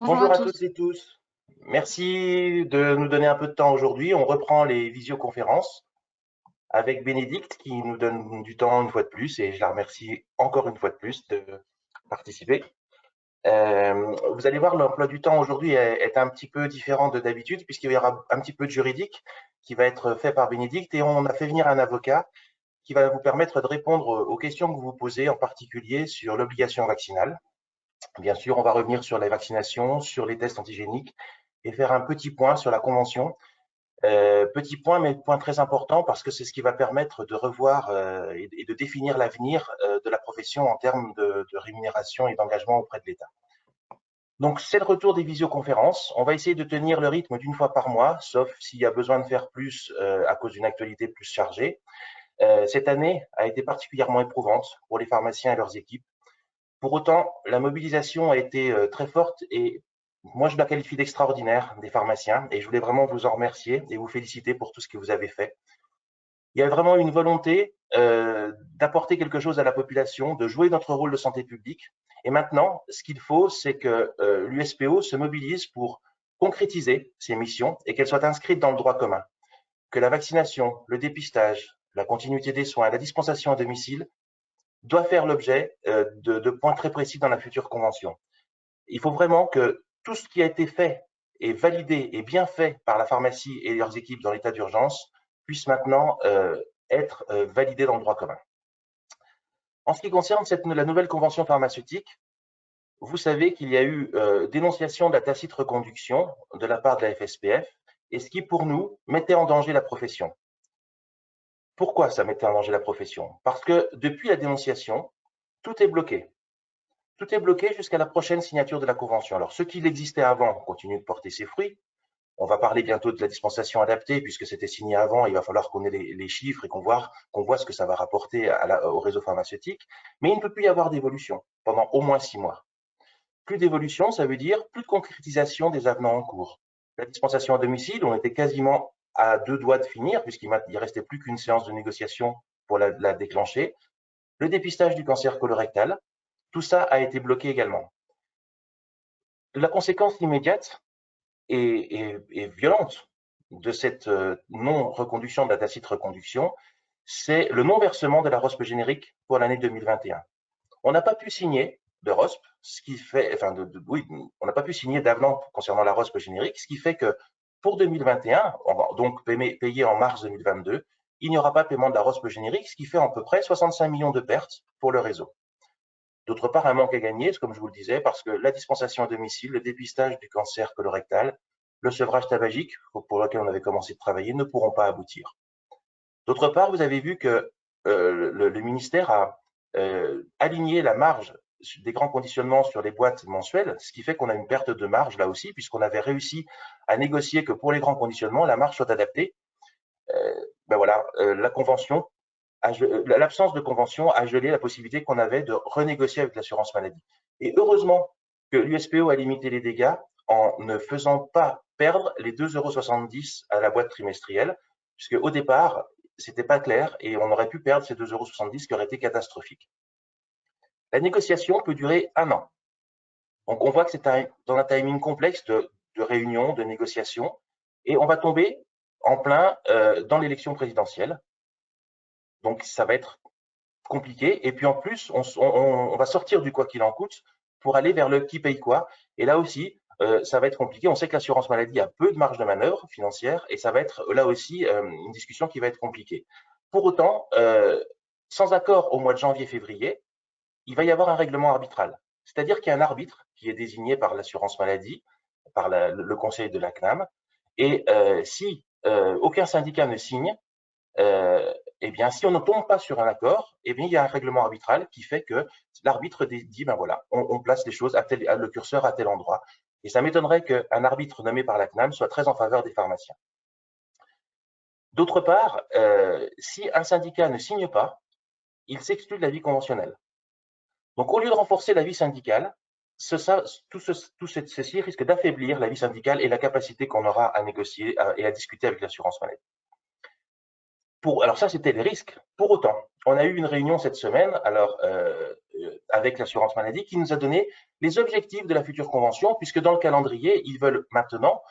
Bonjour Bonjour à à tous. toutes et tous. Merci de nous donner un peu de temps aujourd'hui. On reprend les visioconférences avec Bénédicte qui nous donne du temps une fois de plus et je la remercie encore une fois de plus de participer. Vous allez voir, l'emploi du temps aujourd'hui est un petit peu différent de d'habitude puisqu'il y aura un petit peu de juridique qui va être fait par Bénédicte et on a fait venir un avocat qui va vous permettre de répondre aux questions que vous vous posez, en particulier sur l'obligation vaccinale. Bien sûr, on va revenir sur les vaccinations, sur les tests antigéniques et faire un petit point sur la convention. Petit point, mais point très important parce que c'est ce qui va permettre de revoir et de définir l'avenir de la profession en termes de rémunération et d'engagement auprès de l'État. Donc, c'est le retour des visioconférences. On va essayer de tenir le rythme d'une fois par mois, sauf s'il y a besoin de faire plus à cause d'une actualité plus chargée. Cette année a été particulièrement éprouvante pour les pharmaciens et leurs équipes. Pour autant, la mobilisation a été très forte et moi, je la qualifie d'extraordinaire des pharmaciens et je voulais vraiment vous en remercier et vous féliciter pour tout ce que vous avez fait. Il y a vraiment une volonté d'apporter quelque chose à la population, de jouer notre rôle de santé publique. Et maintenant, ce qu'il faut, c'est que l'USPO se mobilise pour concrétiser ces missions et qu'elles soient inscrites dans le droit commun. Que la vaccination, le dépistage, la continuité des soins, la dispensation à domicile doit faire l'objet de points très précis dans la future convention. Il faut vraiment que tout ce qui a été fait et validé et bien fait par la pharmacie et leurs équipes dans l'état d'urgence puisse maintenant être validé dans le droit commun. En ce qui concerne la nouvelle convention pharmaceutique, vous savez qu'il y a eu dénonciation de la tacite reconduction de la part de la FSPF, et ce qui, pour nous, mettait en danger la profession. Pourquoi ça mettait en danger la profession? Parce que depuis la dénonciation, tout est bloqué. Tout est bloqué jusqu'à la prochaine signature de la convention. Alors, ce qui existait avant continue de porter ses fruits. On va parler bientôt de la dispensation adaptée, puisque c'était signé avant. Il va falloir qu'on ait les chiffres et qu'on voit ce que ça va rapporter au réseau pharmaceutique. Mais il ne peut plus y avoir d'évolution pendant au moins 6 mois. Plus d'évolution, ça veut dire plus de concrétisation des avenants en cours. La dispensation à domicile, on était quasiment à 2 doigts de finir, puisqu'il ne restait plus qu'une séance de négociation pour la déclencher. Le dépistage du cancer colorectal, tout ça a été bloqué également. La conséquence immédiate et violente de cette non-reconduction de la tacite reconduction, c'est le non-versement de la ROSP générique pour l'année 2021. On n'a pas pu signer de ROSP, ce qui fait, enfin, oui, on n'a pas pu signer d'avenant concernant la ROSP générique, ce qui fait que pour 2021, on va donc payer en mars 2022, il n'y aura pas de paiement de la ROSP générique, ce qui fait à peu près 65 millions de pertes pour le réseau. D'autre part, un manque à gagner, comme je vous le disais, parce que la dispensation à domicile, le dépistage du cancer colorectal, le sevrage tabagique, pour lequel on avait commencé de travailler, ne pourront pas aboutir. D'autre part, vous avez vu que le ministère a aligné la marge des grands conditionnements sur les boîtes mensuelles, ce qui fait qu'on a une perte de marge là aussi, puisqu'on avait réussi à négocier que pour les grands conditionnements, la marge soit adaptée. Ben voilà, la convention l'absence de convention a gelé la possibilité qu'on avait de renégocier avec l'assurance maladie. Et heureusement que l'USPO a limité les dégâts en ne faisant pas perdre les 2,70 € à la boîte trimestrielle, puisque au départ, c'était pas clair et on aurait pu perdre ces 2,70 € qui auraient été catastrophiques. La négociation peut durer 1 an. Donc on voit que c'est dans un timing complexe de réunion, de négociation, et on va tomber en plein dans l'élection présidentielle. Donc ça va être compliqué. Et puis en plus, on va sortir du quoi qu'il en coûte pour aller vers le qui paye quoi. Et là aussi, ça va être compliqué. On sait que l'assurance maladie a peu de marge de manœuvre financière et ça va être là aussi une discussion qui va être compliquée. Pour autant, sans accord au mois de janvier-février, il va y avoir un règlement arbitral. C'est-à-dire qu'il y a un arbitre qui est désigné par l'assurance maladie, par le conseil de la CNAM, et si aucun syndicat ne signe, eh bien, si on ne tombe pas sur un accord, eh bien, il y a un règlement arbitral qui fait que l'arbitre dit, ben voilà, on place les choses le curseur à tel endroit. Et ça m'étonnerait qu'un arbitre nommé par la CNAM soit très en faveur des pharmaciens. D'autre part, si un syndicat ne signe pas, il s'exclut de la vie conventionnelle. Donc, au lieu de renforcer la vie syndicale, ceci risque d'affaiblir la vie syndicale et la capacité qu'on aura à négocier et à discuter avec l'assurance maladie. Alors ça, c'était les risques. Pour autant, on a eu une réunion cette semaine avec l'assurance maladie qui nous a donné les objectifs de la future convention, puisque dans le calendrier, ils veulent maintenant,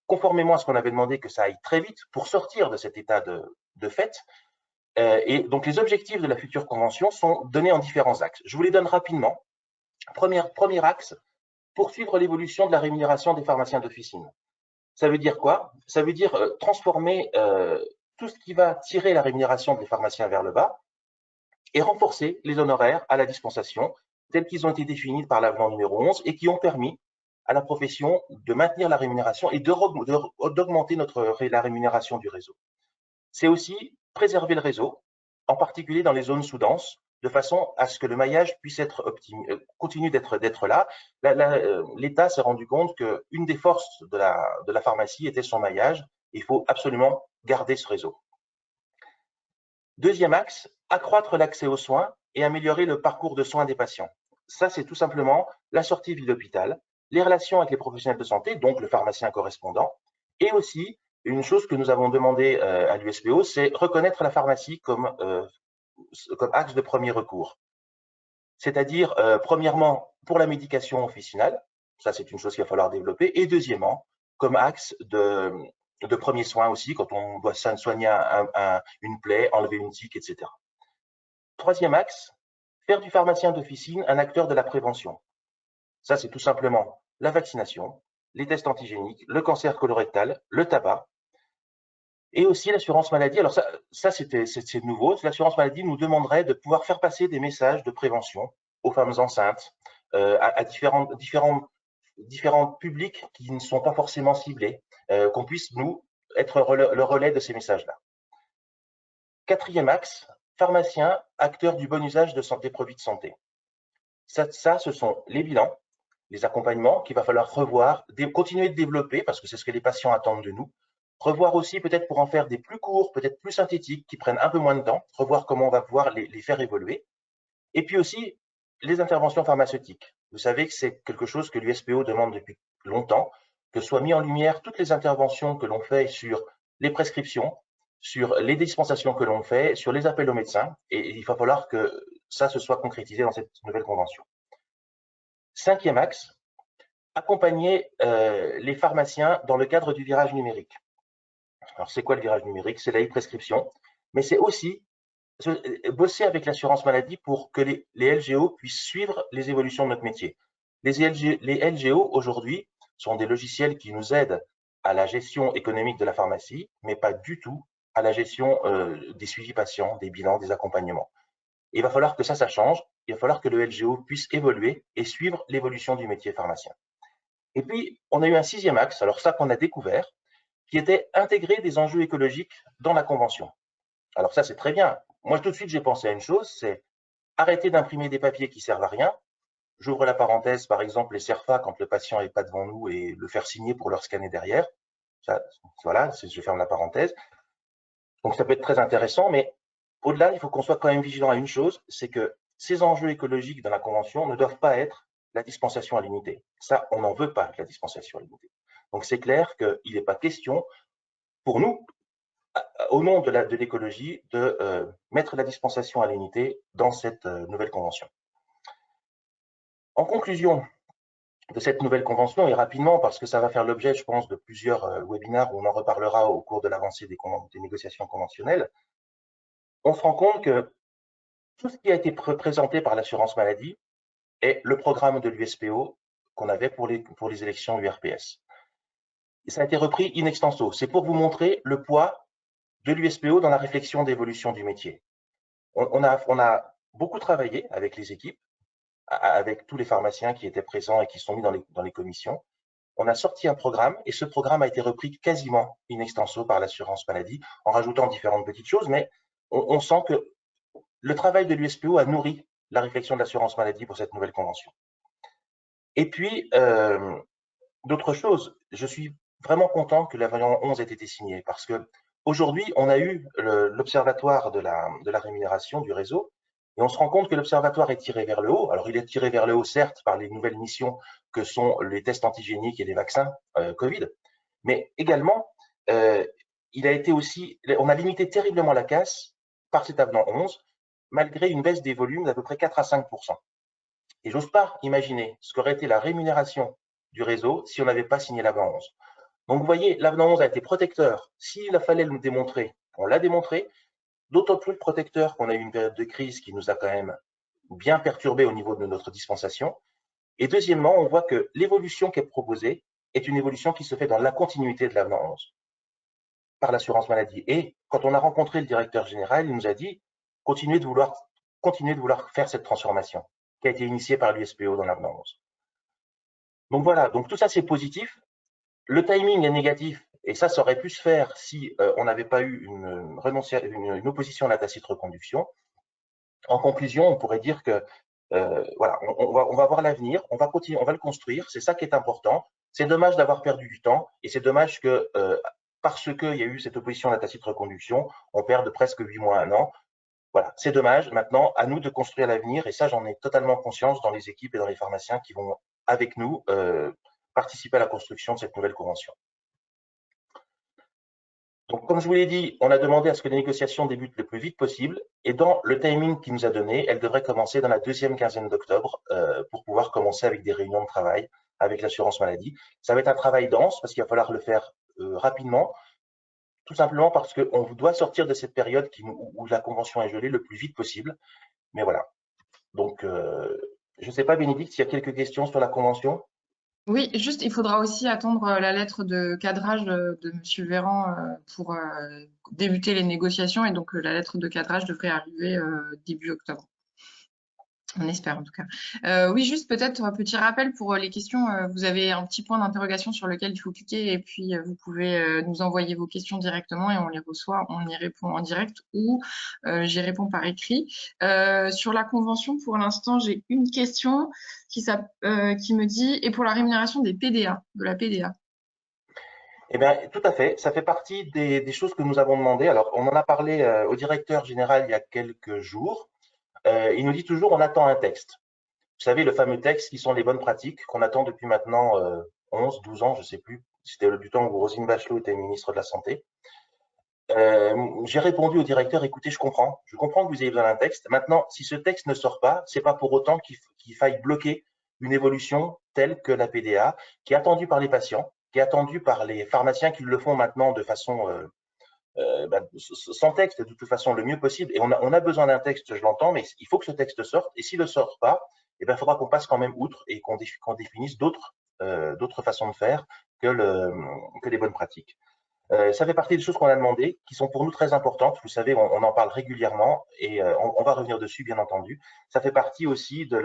conformément à ce qu'on avait demandé, que ça aille très vite pour sortir de cet état de fait. Et donc, les objectifs de la future convention sont donnés en différents axes. Je vous les donne rapidement. Premier axe, poursuivre l'évolution de la rémunération des pharmaciens d'officine. Ça veut dire quoi? Ça veut dire transformer tout ce qui va tirer la rémunération des pharmaciens vers le bas et renforcer les honoraires à la dispensation tels qu'ils ont été définis par l'avenant numéro 11 et qui ont permis à la profession de maintenir la rémunération et d'augmenter la rémunération du réseau. C'est aussi préserver le réseau, en particulier dans les zones sous-denses, de façon à ce que le maillage puisse continue d'être là. L'État s'est rendu compte qu'une des forces de la pharmacie était son maillage. Il faut absolument garder ce réseau. Deuxième axe, accroître l'accès aux soins et améliorer le parcours de soins des patients. Ça, c'est tout simplement la sortie ville-hôpital, les relations avec les professionnels de santé, donc le pharmacien correspondant, et aussi une chose que nous avons demandé à l'USPO, c'est reconnaître la pharmacie comme axe de premier recours. C'est-à-dire, premièrement, pour la médication officinale, ça c'est une chose qu'il va falloir développer, et deuxièmement, comme axe de premiers soins aussi, quand on doit soigner une plaie, enlever une tique, etc. Troisième axe, faire du pharmacien d'officine un acteur de la prévention. Ça, c'est tout simplement la vaccination, les tests antigéniques, le cancer colorectal, le tabac, et aussi l'assurance maladie. Alors ça c'est nouveau. L'assurance maladie nous demanderait de pouvoir faire passer des messages de prévention aux femmes enceintes, à différents publics qui ne sont pas forcément ciblés, qu'on puisse, nous, être le relais de ces messages-là. Quatrième axe, pharmacien, acteur du bon usage des produits de santé. Ça, ce sont les bilans, les accompagnements qu'il va falloir revoir, continuer de développer, parce que c'est ce que les patients attendent de nous. Revoir aussi peut-être pour en faire des plus courts, peut-être plus synthétiques, qui prennent un peu moins de temps, revoir comment on va pouvoir les faire évoluer. Et puis aussi, les interventions pharmaceutiques. Vous savez que c'est quelque chose que l'USPO demande depuis longtemps, que soient mis en lumière toutes les interventions que l'on fait sur les prescriptions, sur les dispensations que l'on fait, sur les appels aux médecins, et il va falloir que ça se soit concrétisé dans cette nouvelle convention. Cinquième axe, accompagner les pharmaciens dans le cadre du virage numérique. Alors, c'est quoi le virage numérique? C'est la e-prescription, mais c'est aussi bosser avec l'assurance maladie pour que les LGO puissent suivre les évolutions de notre métier. Les LGO, aujourd'hui, sont des logiciels qui nous aident à la gestion économique de la pharmacie, mais pas du tout à la gestion des suivis patients, des bilans, des accompagnements. Et il va falloir que ça change. Il va falloir que le LGO puisse évoluer et suivre l'évolution du métier pharmacien. Et puis, on a eu un sixième axe, alors ça qu'on a découvert, qui était intégrer des enjeux écologiques dans la convention. Alors ça, c'est très bien. Moi, tout de suite, j'ai pensé à une chose, c'est arrêter d'imprimer des papiers qui servent à rien. J'ouvre la parenthèse, par exemple, les CERFA, quand le patient n'est pas devant nous, et le faire signer pour leur scanner derrière. Ça, voilà, je ferme la parenthèse. Donc, ça peut être très intéressant, mais au-delà, il faut qu'on soit quand même vigilant à une chose, c'est que ces enjeux écologiques dans la convention ne doivent pas être la dispensation à l'unité. Ça, on n'en veut pas, la dispensation à l'unité. Donc, c'est clair qu'il n'est pas question, pour nous, au nom de l'écologie, de mettre la dispensation à l'unité dans cette nouvelle convention. En conclusion de cette nouvelle convention, et rapidement, parce que ça va faire l'objet, je pense, de plusieurs webinaires où on en reparlera au cours de l'avancée des négociations conventionnelles, on se rend compte que tout ce qui a été présenté par l'assurance maladie est le programme de l'USPO qu'on avait pour les élections URPS. Et ça a été repris in extenso. C'est pour vous montrer le poids de l'USPO dans la réflexion d'évolution du métier. On a beaucoup travaillé avec les équipes, avec tous les pharmaciens qui étaient présents et qui sont mis dans les commissions. On a sorti un programme et ce programme a été repris quasiment in extenso par l'assurance maladie en rajoutant différentes petites choses, mais on sent que le travail de l'USPO a nourri la réflexion de l'assurance maladie pour cette nouvelle convention. Et puis, d'autres choses, je suis vraiment content que l'avenant 11 ait été signé parce que aujourd'hui, on a eu l'observatoire de la rémunération du réseau et on se rend compte que l'observatoire est tiré vers le haut. Alors, il est tiré vers le haut, certes, par les nouvelles missions que sont les tests antigéniques et les vaccins Covid, mais également, on a limité terriblement la casse par cet avenant 11, malgré une baisse des volumes d'à peu près 4 à 5%. Et j'ose pas imaginer ce qu'aurait été la rémunération du réseau si on n'avait pas signé l'avenant 11. Donc vous voyez, l'avenant 11 a été protecteur. S'il fallait le démontrer, on l'a démontré. D'autant plus protecteur qu'on a eu une période de crise qui nous a quand même bien perturbé au niveau de notre dispensation. Et deuxièmement, on voit que l'évolution qui est proposée est une évolution qui se fait dans la continuité de l'avenant 11 par l'assurance maladie. Et quand on a rencontré le directeur général, il nous a dit continuez de vouloir faire cette transformation qui a été initiée par l'USPO dans l'avenant 11. Donc voilà, donc tout ça c'est positif. Le timing est négatif et ça aurait pu se faire si on n'avait pas eu une opposition à la tacite reconduction. En conclusion, on pourrait dire que voilà, on va voir l'avenir, on va continuer, on va le construire, c'est ça qui est important. C'est dommage d'avoir perdu du temps et c'est dommage que parce qu'il y a eu cette opposition à la tacite reconduction, on perde presque 8 mois, 1 an. Voilà, c'est dommage. Maintenant, à nous de construire l'avenir et ça, j'en ai totalement conscience dans les équipes et dans les pharmaciens qui vont avec nous participer à la construction de cette nouvelle convention. Donc, comme je vous l'ai dit, on a demandé à ce que les négociations débutent le plus vite possible. Et dans le timing qu'il nous a donné, elles devraient commencer dans la deuxième quinzaine d'octobre pour pouvoir commencer avec des réunions de travail avec l'assurance maladie. Ça va être un travail dense parce qu'il va falloir le faire rapidement, tout simplement parce qu'on doit sortir de cette période où la convention est gelée le plus vite possible. Mais voilà. Donc, je ne sais pas, Bénédicte, s'il y a quelques questions sur la convention. Oui, juste, il faudra aussi attendre la lettre de cadrage de Monsieur Véran pour débuter les négociations et donc la lettre de cadrage devrait arriver début octobre. On espère en tout cas. Oui, juste peut-être un petit rappel pour les questions. Vous avez un petit point d'interrogation sur lequel il faut cliquer et puis vous pouvez nous envoyer vos questions directement et on les reçoit, on y répond en direct ou j'y réponds par écrit. Sur la convention, pour l'instant, j'ai une question qui me dit, et pour la rémunération des PDA, de la PDA. Eh bien, tout à fait. Ça fait partie des choses que nous avons demandées. Alors, on en a parlé au directeur général il y a quelques jours. Il nous dit toujours, on attend un texte. Vous savez, le fameux texte qui sont les bonnes pratiques qu'on attend depuis maintenant 11, 12 ans, je ne sais plus. C'était du temps où Roselyne Bachelot était ministre de la Santé. J'ai répondu au directeur, écoutez, je comprends que vous ayez besoin d'un texte. Maintenant, si ce texte ne sort pas, c'est pas pour autant qu'il faille bloquer une évolution telle que la PDA, qui est attendue par les patients, qui est attendue par les pharmaciens qui le font maintenant de façon sans texte, de toute façon, le mieux possible. Et on a besoin d'un texte, je l'entends, mais il faut que ce texte sorte. Et s'il ne sort pas, eh ben, il faudra qu'on passe quand même outre et qu'on définisse d'autres façons de faire que les bonnes pratiques. Ça fait partie des choses qu'on a demandées, qui sont pour nous très importantes. Vous savez, on en parle régulièrement et on va revenir dessus, bien entendu. Ça fait partie aussi de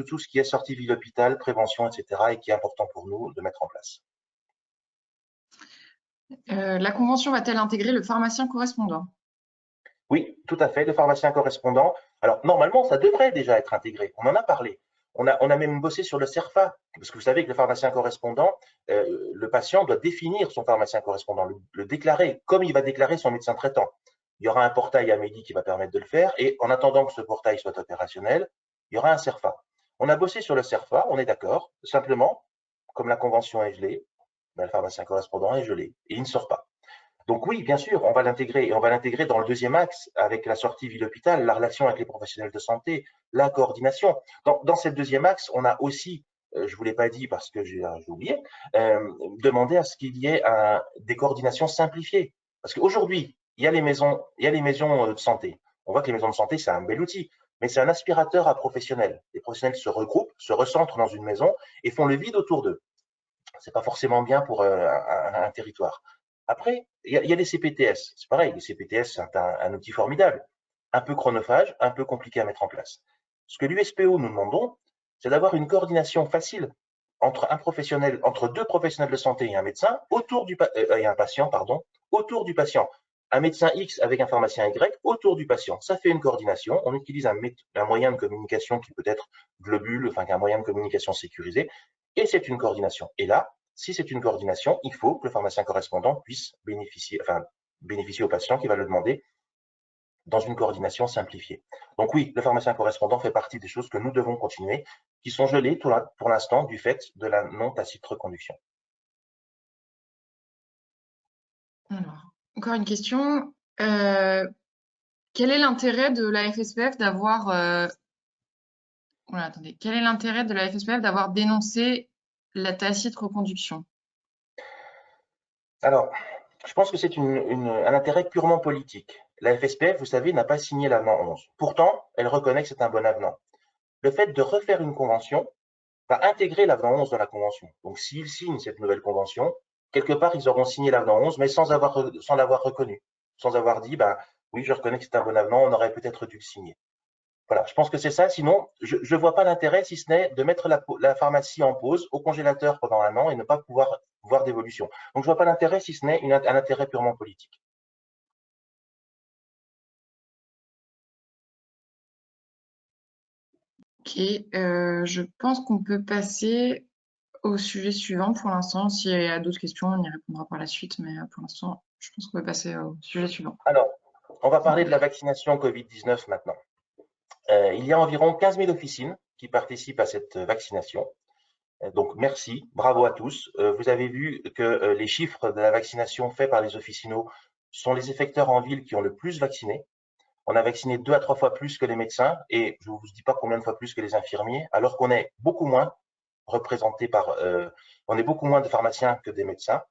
tout ce qui est sortie ville-hôpital, prévention, etc., et qui est important pour nous de mettre en place. La convention va-t-elle intégrer le pharmacien correspondant? Oui, tout à fait, le pharmacien correspondant. Alors, normalement, ça devrait déjà être intégré. On en a parlé. On a même bossé sur le CERFA, parce que vous savez que le pharmacien correspondant, le patient doit définir son pharmacien correspondant, le déclarer, comme il va déclarer son médecin traitant. Il y aura un portail Amélie qui va permettre de le faire, et en attendant que ce portail soit opérationnel, il y aura un CERFA. On a bossé sur le CERFA, on est d'accord. Simplement, comme la convention est gelée, ben, le pharmacien correspondant est gelé, et il ne sort pas. Donc oui, bien sûr, on va l'intégrer et on va l'intégrer dans le deuxième axe avec la sortie ville-hôpital, la relation avec les professionnels de santé, la coordination. Dans cette deuxième axe, on a aussi, je ne vous l'ai pas dit parce que j'ai oublié, demandé à ce qu'il y ait des coordinations simplifiées. Parce qu'aujourd'hui, il y a les maisons de santé. On voit que les maisons de santé, c'est un bel outil, mais c'est un aspirateur à professionnels. Les professionnels se regroupent, se recentrent dans une maison et font le vide autour d'eux. C'est pas forcément bien pour un territoire. Après, il y a les CPTS. C'est pareil, les CPTS, c'est un outil formidable, un peu chronophage, un peu compliqué à mettre en place. Ce que l'USPO nous demandons, c'est d'avoir une coordination facile entre deux professionnels de santé et un médecin et un patient, pardon, autour du patient. Un médecin X avec un pharmacien Y autour du patient. Ça fait une coordination. On utilise un moyen de communication qui peut être globule, enfin un moyen de communication sécurisé, et c'est une coordination. Et là, si c'est une coordination, il faut que le pharmacien correspondant puisse bénéficier au patient qui va le demander dans une coordination simplifiée. Donc oui, le pharmacien correspondant fait partie des choses que nous devons continuer, qui sont gelées pour l'instant du fait de la non tacite reconduction. Alors, encore une question. Quel est l'intérêt de la FSPF d'avoir attendez. Quel est l'intérêt de la FSPF d'avoir dénoncé la tacite reconduction? Alors, je pense que c'est un intérêt purement politique. La FSPF, vous savez, n'a pas signé l'avenant 11. Pourtant, elle reconnaît que c'est un bon avenant. Le fait de refaire une convention va intégrer l'avenant 11 dans la convention. Donc, s'ils signent cette nouvelle convention, quelque part, ils auront signé l'avenant 11, mais sans l'avoir reconnu, sans avoir dit, ben, oui, je reconnais que c'est un bon avenant, on aurait peut-être dû le signer. Voilà, je pense que c'est ça. Sinon, je ne vois pas l'intérêt, si ce n'est de mettre la pharmacie en pause au congélateur pendant un an et ne pas pouvoir voir d'évolution. Donc, je ne vois pas l'intérêt, si ce n'est un intérêt purement politique. Ok, je pense qu'on peut passer au sujet suivant pour l'instant. S'il y a d'autres questions, on y répondra par la suite, mais pour l'instant, je pense qu'on peut passer au sujet suivant. Alors, on va parler de la vaccination Covid-19 maintenant. Il y a environ 15 000 officines qui participent à cette vaccination. Donc, merci, bravo à tous. Vous avez vu que les chiffres de la vaccination faits par les officinaux sont les effecteurs en ville qui ont le plus vacciné. On a vacciné 2 à 3 fois plus que les médecins et je ne vous dis pas combien de fois plus que les infirmiers, alors qu'on est beaucoup moins représenté on est beaucoup moins de pharmaciens que des médecins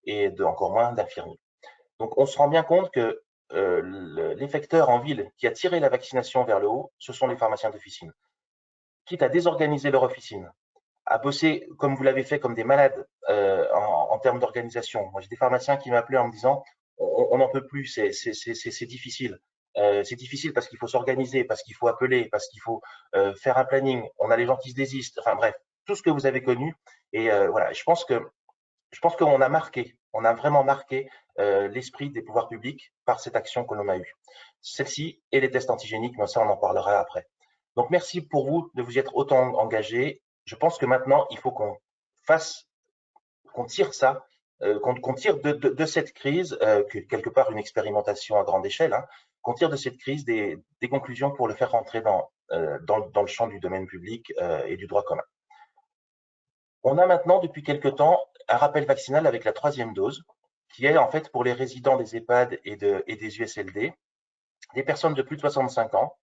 et encore moins d'infirmiers. Donc, on se rend bien compte que l'effecteur en ville qui a tiré la vaccination vers le haut, ce sont les pharmaciens d'officine. Quitte à désorganiser leur officine, à bosser comme vous l'avez fait, comme des malades en termes d'organisation. Moi, j'ai des pharmaciens qui m'appelaient en me disant on n'en peut plus, c'est difficile. C'est difficile parce qu'il faut s'organiser, parce qu'il faut appeler, parce qu'il faut faire un planning. On a les gens qui se désistent. Enfin bref, tout ce que vous avez connu. Et voilà, je pense qu'on a marqué, on a vraiment marqué l'esprit des pouvoirs publics par cette action que l'on a eue. Celle-ci et les tests antigéniques, mais ça, on en parlera après. Donc, merci pour vous de vous être autant engagés. Je pense que maintenant, il faut qu'on tire ça, qu'on tire de cette crise, quelque part une expérimentation à grande échelle, hein, qu'on tire de cette crise des conclusions pour le faire rentrer dans le champ du domaine public et du droit commun. On a maintenant, depuis quelque temps, un rappel vaccinal avec la 3e dose, qui est en fait pour les résidents des EHPAD et des USLD, des personnes de plus de 65 ans,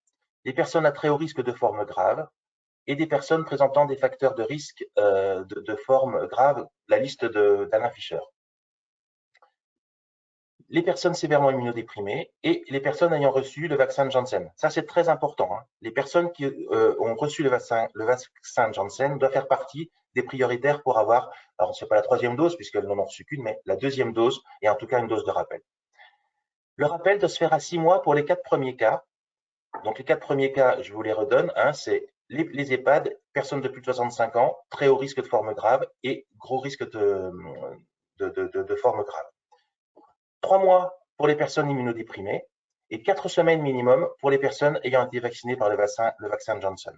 des personnes à très haut risque de formes graves et des personnes présentant des facteurs de risque de formes graves, la liste d'Alain Fischer. Les personnes sévèrement immunodéprimées et les personnes ayant reçu le vaccin Janssen. Ça, c'est très important, hein. Les personnes qui ont reçu le vaccin Janssen doivent faire partie des prioritaires pour avoir, alors ce n'est pas la 3e dose puisqu'elles n'en ont reçu qu'une, mais la 2e dose et en tout cas une dose de rappel. Le rappel doit se faire à 6 mois pour les 4 premiers cas. Donc les 4 premiers cas, je vous les redonne, hein, c'est les EHPAD, personnes de plus de 65 ans, très haut risque de forme grave et gros risque de forme grave. 3 mois pour les personnes immunodéprimées et 4 semaines minimum pour les personnes ayant été vaccinées par le vaccin Johnson.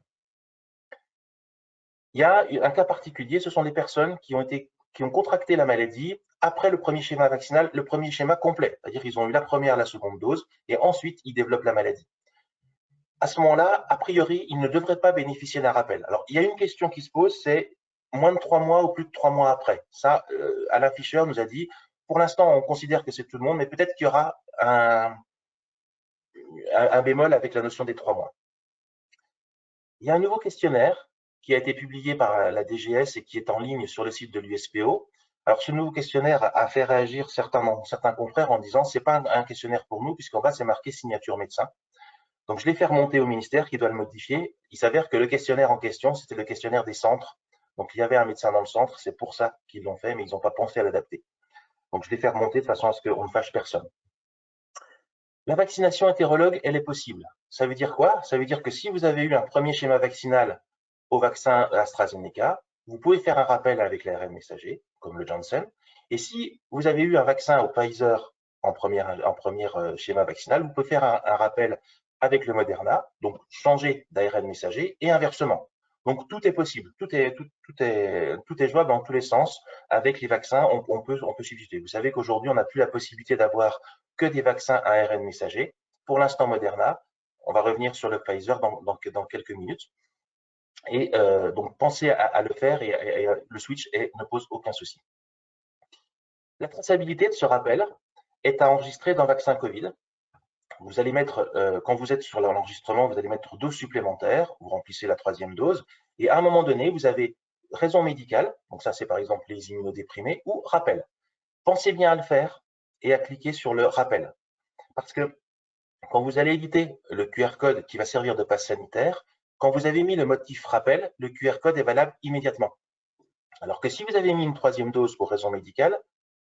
Il y a un cas particulier, ce sont les personnes qui ont contracté la maladie après le premier schéma vaccinal, le premier schéma complet, c'est-à-dire qu'ils ont eu la première, la seconde dose et ensuite ils développent la maladie. À ce moment-là, a priori, ils ne devraient pas bénéficier d'un rappel. Alors, il y a une question qui se pose, c'est moins de 3 mois ou plus de 3 mois après. Ça, Alain Fischer nous a dit, pour l'instant, on considère que c'est tout le monde, mais peut-être qu'il y aura un bémol avec la notion des 3 mois. Il y a un nouveau questionnaire qui a été publié par la DGS et qui est en ligne sur le site de l'USPO. Alors, ce nouveau questionnaire a fait réagir certains confrères en disant c'est pas un questionnaire pour nous, puisqu'en bas, c'est marqué signature médecin. Donc, je l'ai fait remonter au ministère qui doit le modifier. Il s'avère que le questionnaire en question, c'était le questionnaire des centres. Donc, il y avait un médecin dans le centre, c'est pour ça qu'ils l'ont fait, mais ils n'ont pas pensé à l'adapter. Donc, je l'ai fait remonter de façon à ce qu'on ne fâche personne. La vaccination hétérologue, elle est possible. Ça veut dire quoi? Ça veut dire que si vous avez eu un premier schéma vaccinal au vaccin AstraZeneca, vous pouvez faire un rappel avec l'ARN messager, comme le Janssen. Et si vous avez eu un vaccin au Pfizer en premier schéma vaccinal, vous pouvez faire un rappel avec le Moderna, donc changer d'ARN messager et inversement. Donc tout est possible, tout est jouable dans tous les sens. Avec les vaccins, on peut substituer. Vous savez qu'aujourd'hui, on n'a plus la possibilité d'avoir que des vaccins à ARN messager. Pour l'instant, Moderna. On va revenir sur le Pfizer dans quelques minutes. Et donc, pensez à le faire et le switch ne pose aucun souci. La traçabilité de ce rappel, est à enregistrer dans Vaccin Covid. Vous allez mettre, quand vous êtes sur l'enregistrement, vous allez mettre dose supplémentaire, vous remplissez la 3e dose, et à un moment donné, vous avez raison médicale, donc ça c'est par exemple les immunodéprimés, ou rappel. Pensez bien à le faire et à cliquer sur le rappel. Parce que quand vous allez éditer le QR code qui va servir de passe sanitaire, quand vous avez mis le motif rappel, le QR code est valable immédiatement. Alors que si vous avez mis une 3e dose pour raison médicale,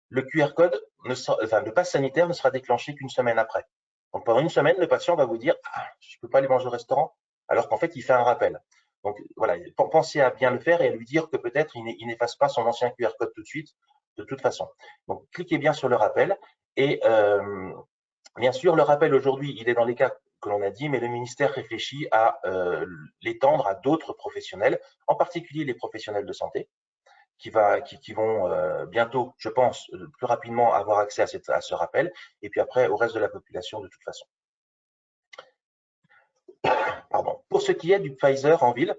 le QR code, le passe sanitaire ne sera déclenché qu'une semaine après. Donc pendant une semaine, le patient va vous dire « Ah, je ne peux pas aller manger au restaurant », alors qu'en fait, il fait un rappel. Donc voilà, pensez à bien le faire et à lui dire que peut-être il n'efface pas son ancien QR code tout de suite, de toute façon. Donc cliquez bien sur le rappel et bien sûr, le rappel aujourd'hui, il est dans les cas que l'on a dit, mais le ministère réfléchit à l'étendre à d'autres professionnels, en particulier les professionnels de santé, qui vont bientôt, je pense, plus rapidement avoir accès à ce rappel, et puis après au reste de la population de toute façon. Pardon. Pour ce qui est du Pfizer en ville,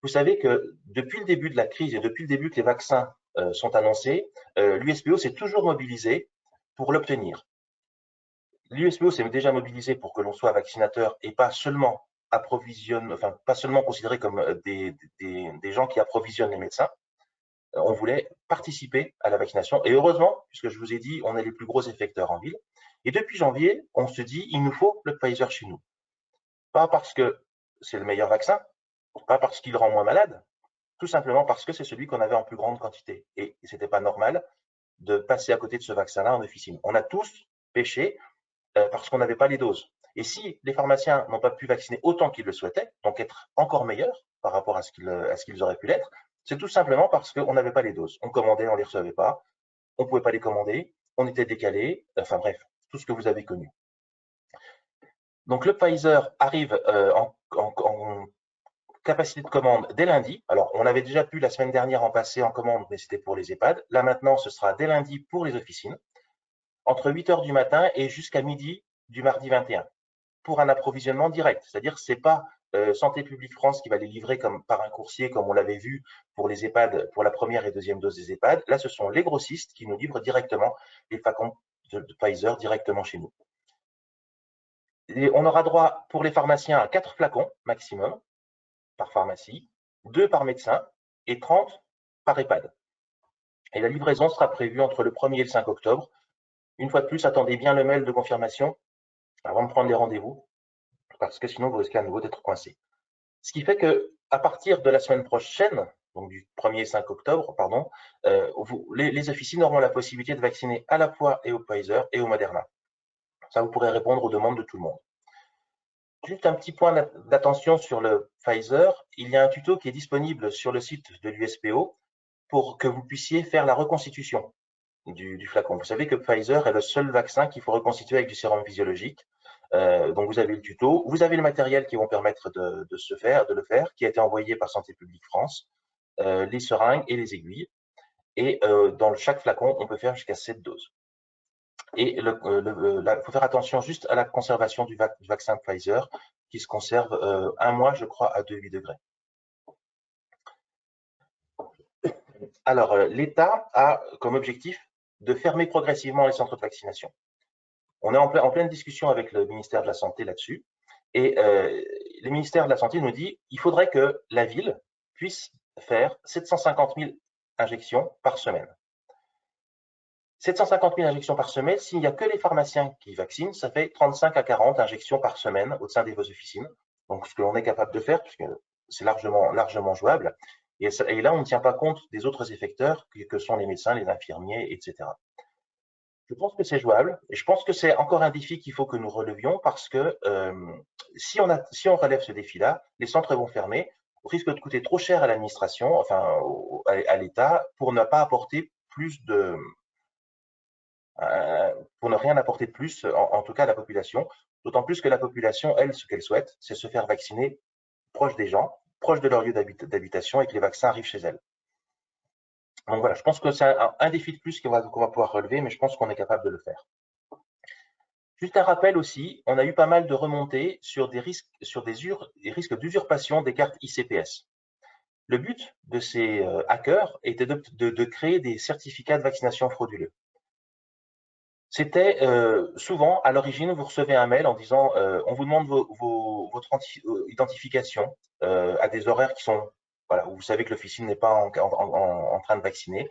vous savez que depuis le début de la crise et depuis le début que les vaccins sont annoncés, l'USPO s'est toujours mobilisé pour l'obtenir. L'USPO s'est déjà mobilisé pour que l'on soit vaccinateur et pas seulement pas seulement considéré comme des gens qui approvisionnent les médecins. On voulait participer à la vaccination. Et heureusement, puisque je vous ai dit, on est les plus gros effecteurs en ville. Et depuis janvier, on se dit, il nous faut le Pfizer chez nous. Pas parce que c'est le meilleur vaccin, pas parce qu'il rend moins malade, tout simplement parce que c'est celui qu'on avait en plus grande quantité. Et ce n'était pas normal de passer à côté de ce vaccin-là en officine. On a tous péché parce qu'on n'avait pas les doses. Et si les pharmaciens n'ont pas pu vacciner autant qu'ils le souhaitaient, donc être encore meilleurs par rapport à ce qu'ils auraient pu l'être, c'est tout simplement parce qu'on n'avait pas les doses. On commandait, on ne les recevait pas, on ne pouvait pas les commander, on était décalé, enfin bref, tout ce que vous avez connu. Donc le Pfizer arrive en capacité de commande dès lundi. Alors on avait déjà pu la semaine dernière en passer en commande, mais c'était pour les EHPAD. Là maintenant, ce sera dès lundi pour les officines, entre 8 h du matin et jusqu'à midi du mardi 21, pour un approvisionnement direct. C'est-à-dire que ce n'est pas Santé publique France qui va les livrer comme par un coursier, comme on l'avait vu pour les EHPAD, pour la première et deuxième dose des EHPAD. Là, ce sont les grossistes qui nous livrent directement les flacons de Pfizer directement chez nous. Et on aura droit pour les pharmaciens à 4 flacons maximum par pharmacie, 2 par médecin et 30 par EHPAD. Et la livraison sera prévue entre le 1er et le 5 octobre. Une fois de plus, attendez bien le mail de confirmation avant de prendre les rendez-vous, parce que sinon vous risquez à nouveau d'être coincé. Ce qui fait qu'à partir de la semaine prochaine, donc du 1er et 5 octobre, pardon, les officines auront la possibilité de vacciner à la fois et au Pfizer et au Moderna. Ça, vous pourrez répondre aux demandes de tout le monde. Juste un petit point d'attention sur le Pfizer. Il y a un tuto qui est disponible sur le site de l'USPO pour que vous puissiez faire la reconstitution du flacon. Vous savez que Pfizer est le seul vaccin qu'il faut reconstituer avec du sérum physiologique. Donc vous avez le tuto, vous avez le matériel qui vont permettre de le faire, qui a été envoyé par Santé publique France, les seringues et les aiguilles. Et dans chaque flacon, on peut faire jusqu'à 7 doses. Et il faut faire attention juste à la conservation du vaccin Pfizer, qui se conserve 1 mois, je crois, à 2,8 degrés. Alors, l'État a comme objectif de fermer progressivement les centres de vaccination. On est en pleine discussion avec le ministère de la Santé là-dessus. Et le ministère de la Santé nous dit qu'il faudrait que la ville puisse faire 750 000 injections par semaine. 750 000 injections par semaine, s'il n'y a que les pharmaciens qui vaccinent, ça fait 35 à 40 injections par semaine au sein de vos officines. Donc, ce que l'on est capable de faire, puisque c'est largement jouable. Et là, on ne tient pas compte des autres effecteurs que sont les médecins, les infirmiers, etc. Je pense que c'est jouable et je pense que c'est encore un défi qu'il faut que nous relevions parce que si on relève ce défi-là, les centres vont fermer, au risque de coûter trop cher à l'administration, enfin à l'État, pour ne pas apporter plus de, pour ne rien apporter de plus, en tout cas à la population. D'autant plus que la population, elle, ce qu'elle souhaite, c'est se faire vacciner proche des gens, proche de leur lieu d'habitation et que les vaccins arrivent chez elle. Donc voilà, je pense que c'est un défi de plus qu'on va pouvoir relever, mais je pense qu'on est capable de le faire. Juste un rappel aussi, on a eu pas mal de remontées sur des risques d'usurpation des cartes ICPS. Le but de ces hackers était de créer des certificats de vaccination frauduleux. C'était souvent, à l'origine, vous recevez un mail en disant on vous demande votre identification à des horaires qui sont, voilà, où vous savez que l'officine n'est pas en train de vacciner.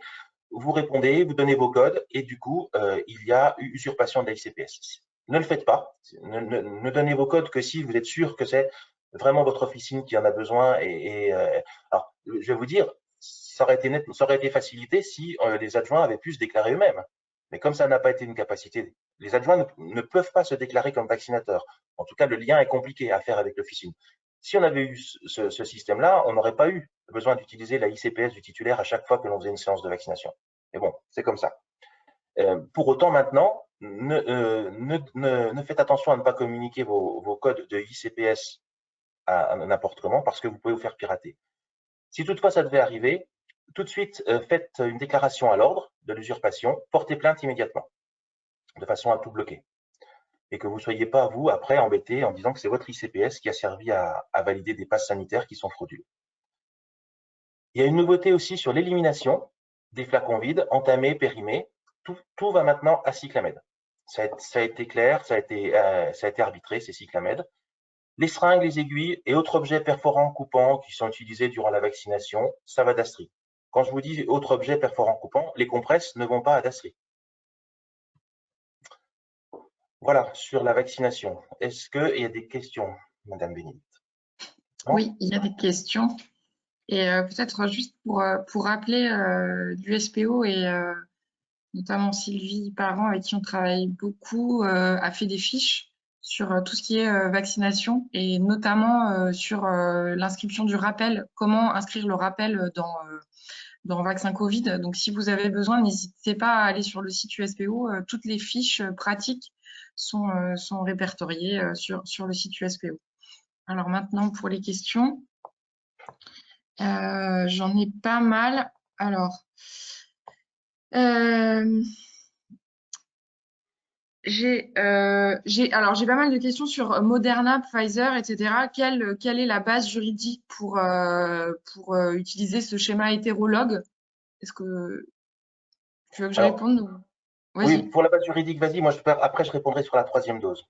Vous répondez, vous donnez vos codes et du coup, il y a usurpation de la ICPS. Ne le faites pas. Ne donnez vos codes que si vous êtes sûr que c'est vraiment votre officine qui en a besoin. Alors, je vais vous dire, ça aurait été facilité si les adjoints avaient pu se déclarer eux-mêmes. Mais comme ça n'a pas été une capacité, les adjoints ne peuvent pas se déclarer comme vaccinateurs. En tout cas, le lien est compliqué à faire avec l'officine. Si on avait eu ce système-là, on n'aurait pas eu besoin d'utiliser la ICPS du titulaire à chaque fois que l'on faisait une séance de vaccination. Mais bon, c'est comme ça. Pour autant, maintenant, ne faites attention à ne pas communiquer vos codes de ICPS à n'importe comment parce que vous pouvez vous faire pirater. Si toutefois ça devait arriver, tout de suite, faites une déclaration à l'ordre de l'usurpation, portez plainte immédiatement, de façon à tout bloquer. Et que vous ne soyez pas, vous, après, embêté en disant que c'est votre ICPS qui a servi à valider des passes sanitaires qui sont frauduleux. Il y a une nouveauté aussi sur l'élimination des flacons vides, entamés, périmés. Tout va maintenant à Cyclamed. Ça a été clair, ça a été arbitré, c'est Cyclamed. Les seringues, les aiguilles et autres objets perforants coupants qui sont utilisés durant la vaccination, ça va d'Astri. Quand je vous dis autres objets perforants coupants, les compresses ne vont pas à d'Astri. Voilà, sur la vaccination. Est-ce qu'il y a des questions, Madame Bénédicte? Oui, il y a des questions. Et peut-être juste pour rappeler, l'USPO et notamment Sylvie Parent, avec qui on travaille beaucoup, a fait des fiches sur tout ce qui est vaccination et notamment sur l'inscription du rappel, comment inscrire le rappel dans Vaccin Covid. Donc, si vous avez besoin, n'hésitez pas à aller sur le site USPO. Toutes les fiches pratiques sont répertoriées sur le site USPO. Alors maintenant, pour les questions, j'en ai pas mal. Alors, j'ai pas mal de questions sur Moderna, Pfizer, etc. Quelle est la base juridique pour utiliser ce schéma hétérologue? Est-ce que tu veux que je Alors, réponde ou... oui, Vas-y. pour la base juridique, vas-y, moi après je répondrai sur la 3e dose.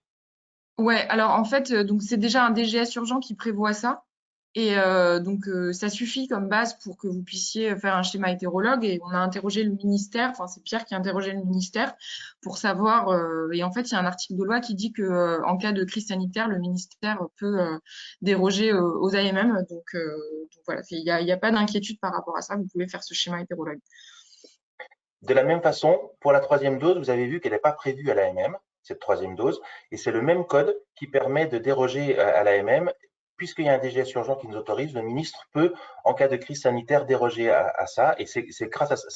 Ouais, alors en fait, donc c'est déjà un DGS urgent qui prévoit ça. Et donc ça suffit comme base pour que vous puissiez faire un schéma hétérologue. Et on a interrogé le ministère, enfin c'est Pierre qui a interrogé le ministère pour savoir. Et en fait, il y a un article de loi qui dit que en cas de crise sanitaire, le ministère peut déroger aux AMM. Donc voilà, il y a pas d'inquiétude par rapport à ça. Vous pouvez faire ce schéma hétérologue. De la même façon, pour la 3e dose, vous avez vu qu'elle n'est pas prévue à l'AMM, cette 3e dose, et c'est le même code qui permet de déroger à l'AMM. Puisqu'il y a un DGS urgent qui nous autorise, le ministre peut, en cas de crise sanitaire, déroger à ça. Et c'est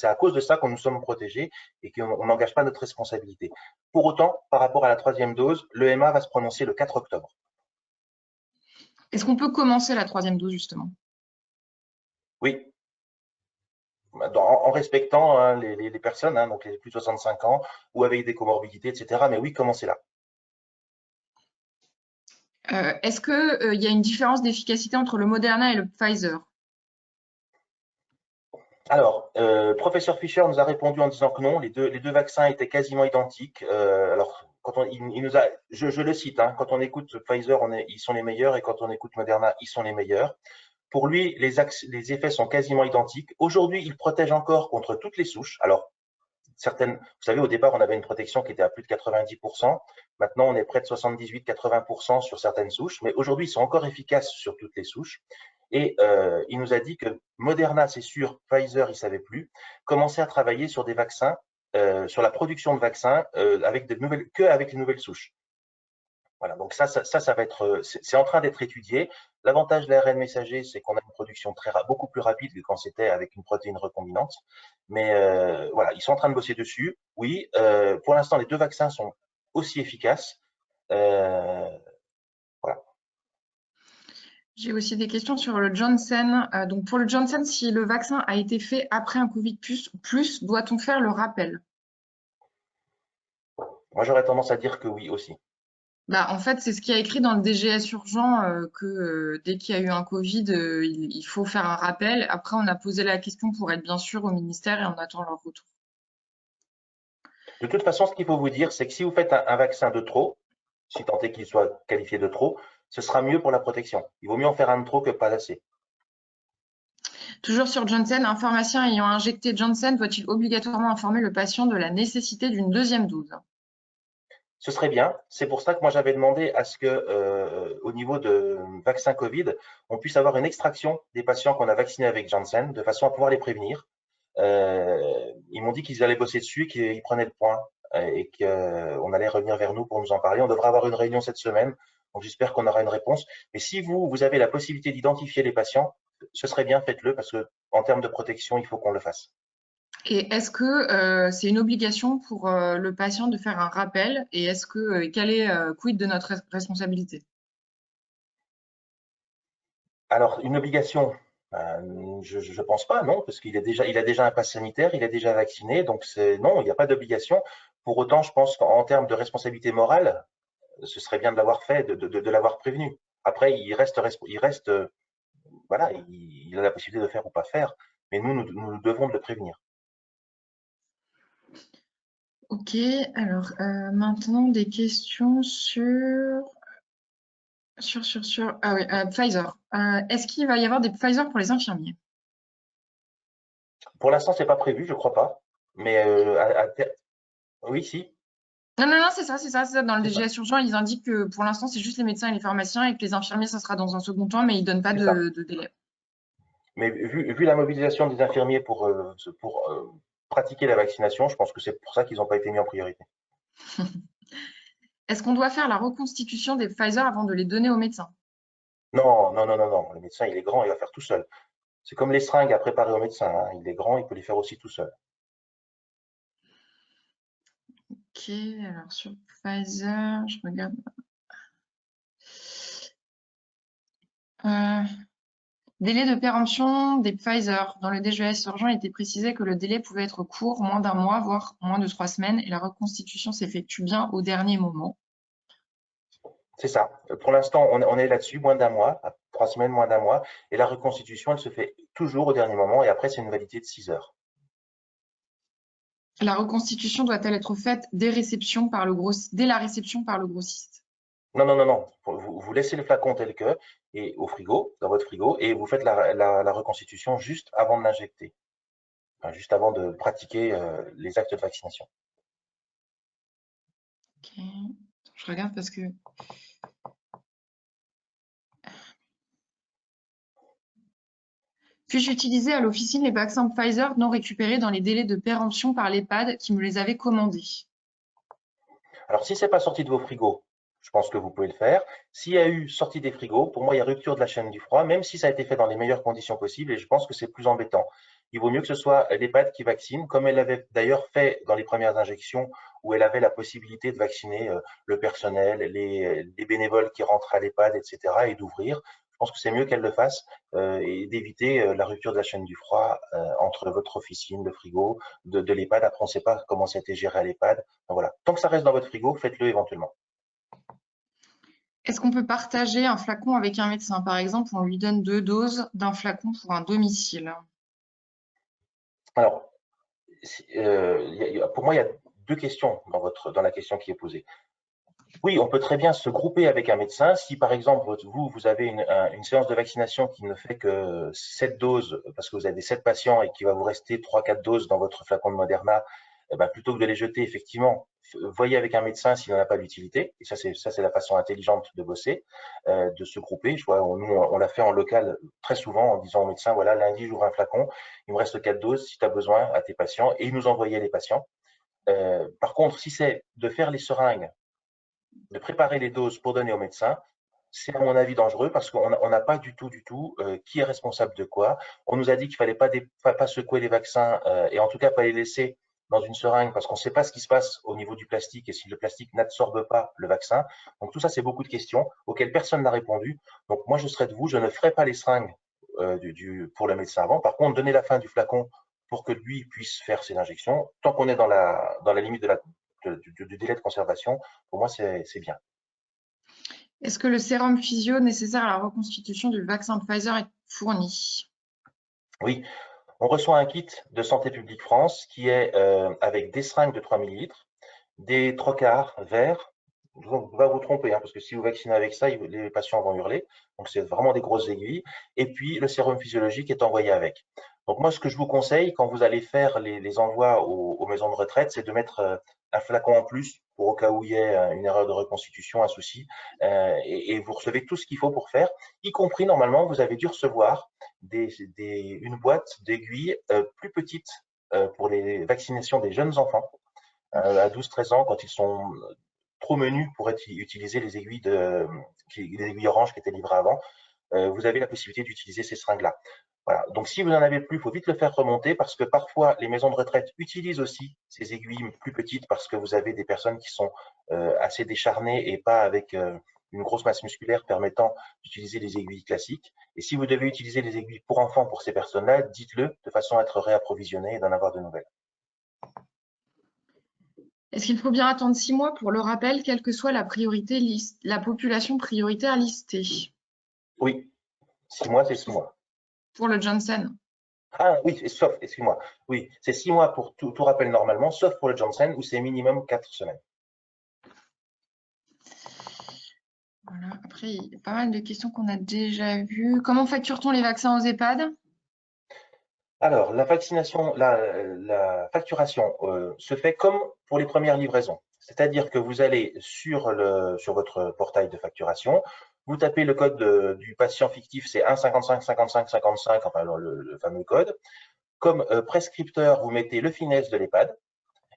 à cause de ça qu'on nous sommes protégés et qu'on n'engage pas notre responsabilité. Pour autant, par rapport à la 3e dose, l'EMA va se prononcer le 4 octobre. Est-ce qu'on peut commencer la 3e dose justement? Oui, en respectant hein, les personnes, hein, donc les plus de 65 ans ou avec des comorbidités, etc. Mais oui, commencez là. Est-ce que il y a une différence d'efficacité entre le Moderna et le Pfizer? Alors, professeur Fischer nous a répondu en disant que non, les deux vaccins étaient quasiment identiques. Alors, il nous a, je le cite, hein, quand on écoute Pfizer, ils sont les meilleurs, et quand on écoute Moderna, ils sont les meilleurs. Pour lui, les effets sont quasiment identiques. Aujourd'hui, il protège encore contre toutes les souches. Alors, certaines, vous savez, au départ, on avait une protection qui était à plus de 90%. Maintenant, on est près de 78-80% sur certaines souches. Mais aujourd'hui, ils sont encore efficaces sur toutes les souches. Et il nous a dit que Moderna, c'est sûr, Pfizer, il ne savait plus, commençait à travailler sur des vaccins, sur la production de vaccins avec les nouvelles souches. Voilà, donc ça va être, c'est en train d'être étudié. L'avantage de l'ARN messager, c'est qu'on a une production beaucoup plus rapide que quand c'était avec une protéine recombinante. Mais voilà, ils sont en train de bosser dessus. Oui, pour l'instant, les deux vaccins sont aussi efficaces. Voilà. J'ai aussi des questions sur le Johnson. Donc pour le Johnson, si le vaccin a été fait après un Covid plus, doit-on faire le rappel? Moi, j'aurais tendance à dire que oui aussi. Bah, en fait, c'est ce qui a écrit dans le DGS urgent que dès qu'il y a eu un Covid, il faut faire un rappel. Après, on a posé la question pour être bien sûr au ministère et on attend leur retour. De toute façon, ce qu'il faut vous dire, c'est que si vous faites un vaccin de trop, si tant est qu'il soit qualifié de trop, ce sera mieux pour la protection. Il vaut mieux en faire un de trop que pas assez. Toujours sur Janssen, un pharmacien ayant injecté Janssen doit-il obligatoirement informer le patient de la nécessité d'une deuxième dose? Ce serait bien. C'est pour ça que moi j'avais demandé à ce que, au niveau de vaccin Covid, on puisse avoir une extraction des patients qu'on a vaccinés avec Janssen, de façon à pouvoir les prévenir. Ils m'ont dit qu'ils allaient bosser dessus, qu'ils prenaient le point et qu'on allait revenir vers nous pour nous en parler. On devrait avoir une réunion cette semaine, donc j'espère qu'on aura une réponse. Mais si vous avez la possibilité d'identifier les patients, ce serait bien, faites-le, parce que en termes de protection, il faut qu'on le fasse. Et est-ce que c'est une obligation pour le patient de faire un rappel? Et est-ce que quel est quid de notre responsabilité? Alors, une obligation, je ne pense pas, non, parce il a déjà un pass sanitaire, il est déjà vacciné, donc non, il n'y a pas d'obligation. Pour autant, je pense qu'en termes de responsabilité morale, ce serait bien de l'avoir fait, de l'avoir prévenu. Après, voilà, il a la possibilité de faire ou pas faire, mais nous devons de le prévenir. Ok, alors maintenant des questions sur ah oui, Pfizer. Est-ce qu'il va y avoir des Pfizer pour les infirmiers? Pour l'instant, c'est pas prévu, je crois pas, mais oui, si, Non, non, non, c'est ça. Dans le c'est ça, DGS urgent, ils indiquent que pour l'instant, c'est juste les médecins et les pharmaciens et que les infirmiers, ça sera dans un second temps, mais ils donnent pas c'est ça. de délai. Mais vu la mobilisation des infirmiers pour pratiquer la vaccination, je pense que c'est pour ça qu'ils n'ont pas été mis en priorité. Est-ce qu'on doit faire la reconstitution des Pfizer avant de les donner aux médecins? Non, non, non, non, non. Le médecin, il est grand, il va faire tout seul. C'est comme les seringues à préparer au médecin, hein. Il est grand, il peut les faire aussi tout seul. Ok, alors sur Pfizer, je regarde. Euh, Délai de péremption des Pfizer. Dans le DGS urgent, il était précisé que le délai pouvait être court, moins d'un mois, voire moins de 3 semaines, et la reconstitution s'effectue bien au dernier moment. C'est ça. Pour l'instant, on est là-dessus, moins d'un mois, à 3 semaines, moins d'un mois. Et la reconstitution, elle se fait toujours au dernier moment. Et après, c'est une validité de 6 heures. La reconstitution doit-elle être faite dès la réception par le grossiste? Non, non, non, non. Vous laissez le flacon tel que, et au frigo, dans votre frigo, et vous faites la reconstitution juste avant de l'injecter. Enfin, juste avant de pratiquer les actes de vaccination. Ok, je regarde parce que puis-je utiliser à l'officine les vaccins Pfizer non récupérés dans les délais de péremption par l'EHPAD qui me les avait commandés? Alors, si c'est pas sorti de vos frigos, je pense que vous pouvez le faire. S'il y a eu sortie des frigos, pour moi, il y a rupture de la chaîne du froid, même si ça a été fait dans les meilleures conditions possibles, et je pense que c'est plus embêtant. Il vaut mieux que ce soit l'EHPAD qui vaccine, comme elle l'avait d'ailleurs fait dans les premières injections, où elle avait la possibilité de vacciner le personnel, les bénévoles qui rentrent à l'EHPAD, etc., et d'ouvrir. Je pense que c'est mieux qu'elle le fasse et d'éviter la rupture de la chaîne du froid entre votre officine, le frigo, de l'EHPAD. Après, on ne sait pas comment ça a été géré à l'EHPAD. Donc voilà, tant que ça reste dans votre frigo, faites-le éventuellement. Est-ce qu'on peut partager un flacon avec un médecin? Par exemple, on lui donne 2 doses d'un flacon pour un domicile. Alors, pour moi, il y a deux questions dans la question qui est posée. Oui, on peut très bien se grouper avec un médecin. Si par exemple, vous avez une séance de vaccination qui ne fait que 7 doses, parce que vous avez 7 patients et qu'il va vous rester 3, 4 doses dans votre flacon de Moderna, eh ben, plutôt que de les jeter, effectivement, voyez avec un médecin s'il n'en a pas d'utilité. Et ça, c'est la façon intelligente de bosser, de se grouper. Je vois, nous, on l'a fait en local très souvent en disant au médecin, voilà, lundi, j'ouvre un flacon, il me reste 4 doses si tu as besoin à tes patients, et il nous envoyait les patients. Par contre, si c'est de faire les seringues, de préparer les doses pour donner au médecin, c'est à mon avis dangereux parce qu'on n'a pas du tout qui est responsable de quoi. On nous a dit qu'il fallait pas secouer les vaccins et en tout cas pas les laisser dans une seringue parce qu'on ne sait pas ce qui se passe au niveau du plastique et si le plastique n'absorbe pas le vaccin. Donc tout ça, c'est beaucoup de questions auxquelles personne n'a répondu. Donc moi, je serais de vous, je ne ferai pas les seringues pour le médecin avant. Par contre, donner la fin du flacon pour que lui puisse faire ses injections, tant qu'on est dans la limite du délai de conservation, pour moi, c'est bien. Est-ce que le sérum physio nécessaire à la reconstitution du vaccin Pfizer est fourni? Oui, On reçoit un kit de Santé publique France qui est avec des seringues de 3 millilitres, des trocars verts. Vous ne pouvez pas vous tromper, hein, parce que si vous vaccinez avec ça, les patients vont hurler. Donc, c'est vraiment des grosses aiguilles. Et puis, le sérum physiologique est envoyé avec. Donc, moi, ce que je vous conseille quand vous allez faire les envois aux maisons de retraite, c'est de mettre un flacon en plus pour au cas où il y ait une erreur de reconstitution, un souci. Et vous recevez tout ce qu'il faut pour faire, y compris, normalement, vous avez dû recevoir une boîte d'aiguilles plus petite pour les vaccinations des jeunes enfants à 12-13 ans quand ils sont trop menus pour utiliser les aiguilles oranges qui étaient livrées avant. Vous avez la possibilité d'utiliser ces seringues-là. Voilà. Donc, si vous n'en avez plus, il faut vite le faire remonter parce que parfois, les maisons de retraite utilisent aussi ces aiguilles plus petites parce que vous avez des personnes qui sont assez décharnées et pas avec une grosse masse musculaire permettant d'utiliser les aiguilles classiques. Et si vous devez utiliser les aiguilles pour enfants pour ces personnes-là, dites-le de façon à être réapprovisionné et d'en avoir de nouvelles. Est-ce qu'il faut bien attendre 6 mois pour le rappel, quelle que soit la population prioritaire listée? Oui, 6 mois, c'est 6 mois. Pour le Johnson. Ah oui, sauf, excuse-moi. Oui, c'est 6 mois pour tout rappel normalement, sauf pour le Janssen où c'est minimum 4 semaines. Voilà. Après, il y a pas mal de questions qu'on a déjà vues. Comment facture-t-on les vaccins aux EHPAD? Alors, la facturation se fait comme pour les premières livraisons. C'est-à-dire que vous allez sur votre portail de facturation, vous tapez le code du patient fictif, c'est 1,55,55,55, enfin le fameux code. Comme prescripteur, vous mettez le finesse de l'EHPAD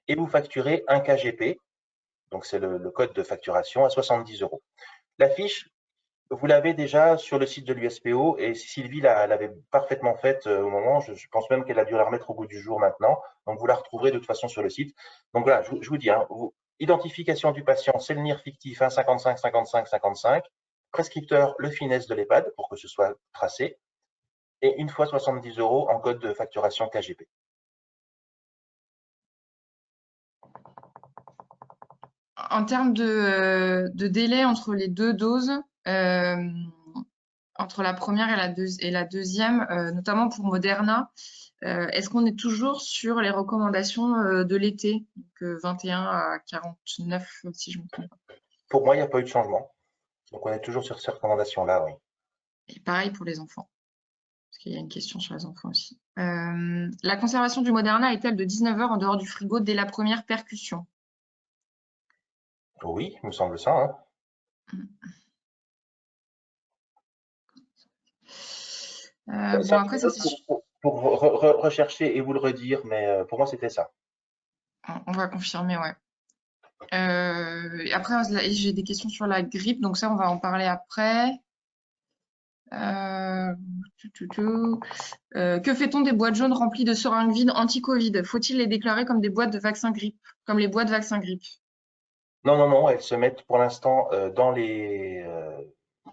et vous facturez un KGP, donc c'est le code de facturation, à 70 €. La fiche, vous l'avez déjà sur le site de l'USPO et Sylvie l'avait parfaitement faite au moment. Je pense même qu'elle a dû la remettre au goût du jour maintenant. Donc, vous la retrouverez de toute façon sur le site. Donc, voilà, je vous dis, hein, identification du patient, c'est le NIR fictif 1,55, 55, 55. Prescripteur, le finesse de l'EHPAD pour que ce soit tracé. Et une fois 70 € en code de facturation KGP. En termes de délai entre les deux doses, entre la première et la deuxième, notamment pour Moderna, est-ce qu'on est toujours sur les recommandations de l'été, donc 21 à 49, si je me trompe pas. Pour moi, il n'y a pas eu de changement. Donc, on est toujours sur ces recommandations-là, oui. Et pareil pour les enfants, parce qu'il y a une question sur les enfants aussi. La conservation du Moderna est-elle de 19 heures en dehors du frigo dès la première percussion? Oui, il me semble ça, hein. Bon, après, ça, c'est pour rechercher et vous le redire, mais pour moi, c'était ça. on va confirmer, ouais. Après, j'ai des questions sur la grippe, donc ça, on va en parler après. Que fait-on des boîtes jaunes remplies de seringues vides anti-Covid? Faut-il les déclarer comme des boîtes de vaccin grippe, comme les boîtes vaccin grippe? Non, non, non, elles se mettent pour l'instant dans les.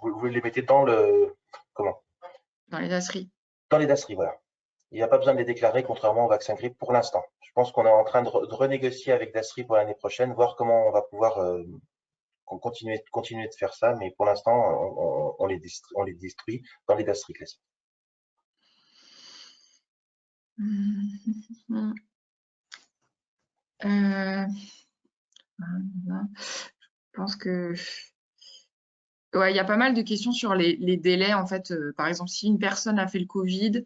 Vous les mettez dans le. Comment? Dans les dasseries. Dans les dasseries, voilà. Il n'y a pas besoin de les déclarer, contrairement au vaccin grippe pour l'instant. Je pense qu'on est en train de renégocier avec Dasserie pour l'année prochaine, voir comment on va pouvoir continuer de faire ça, mais pour l'instant, on les détruit dans les dasseries classiques. Euh, je pense que ouais, il y a pas mal de questions sur les délais. En fait, par exemple, si une personne a fait le Covid,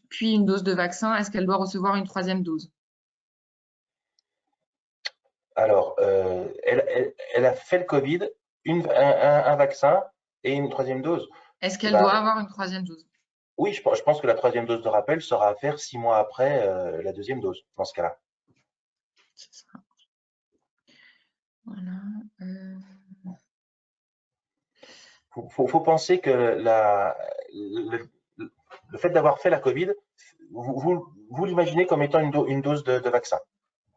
puis une dose de vaccin, est-ce qu'elle doit recevoir une troisième dose? Alors, elle a fait le Covid, un vaccin et une troisième dose. Est-ce Eh qu'elle ben, doit avoir une troisième dose? oui, je pense que la troisième dose de rappel sera à faire 6 mois après la deuxième dose, dans ce cas-là. C'est ça. Voilà. Faut penser que le fait d'avoir fait la Covid, vous l'imaginez comme étant une dose de vaccin.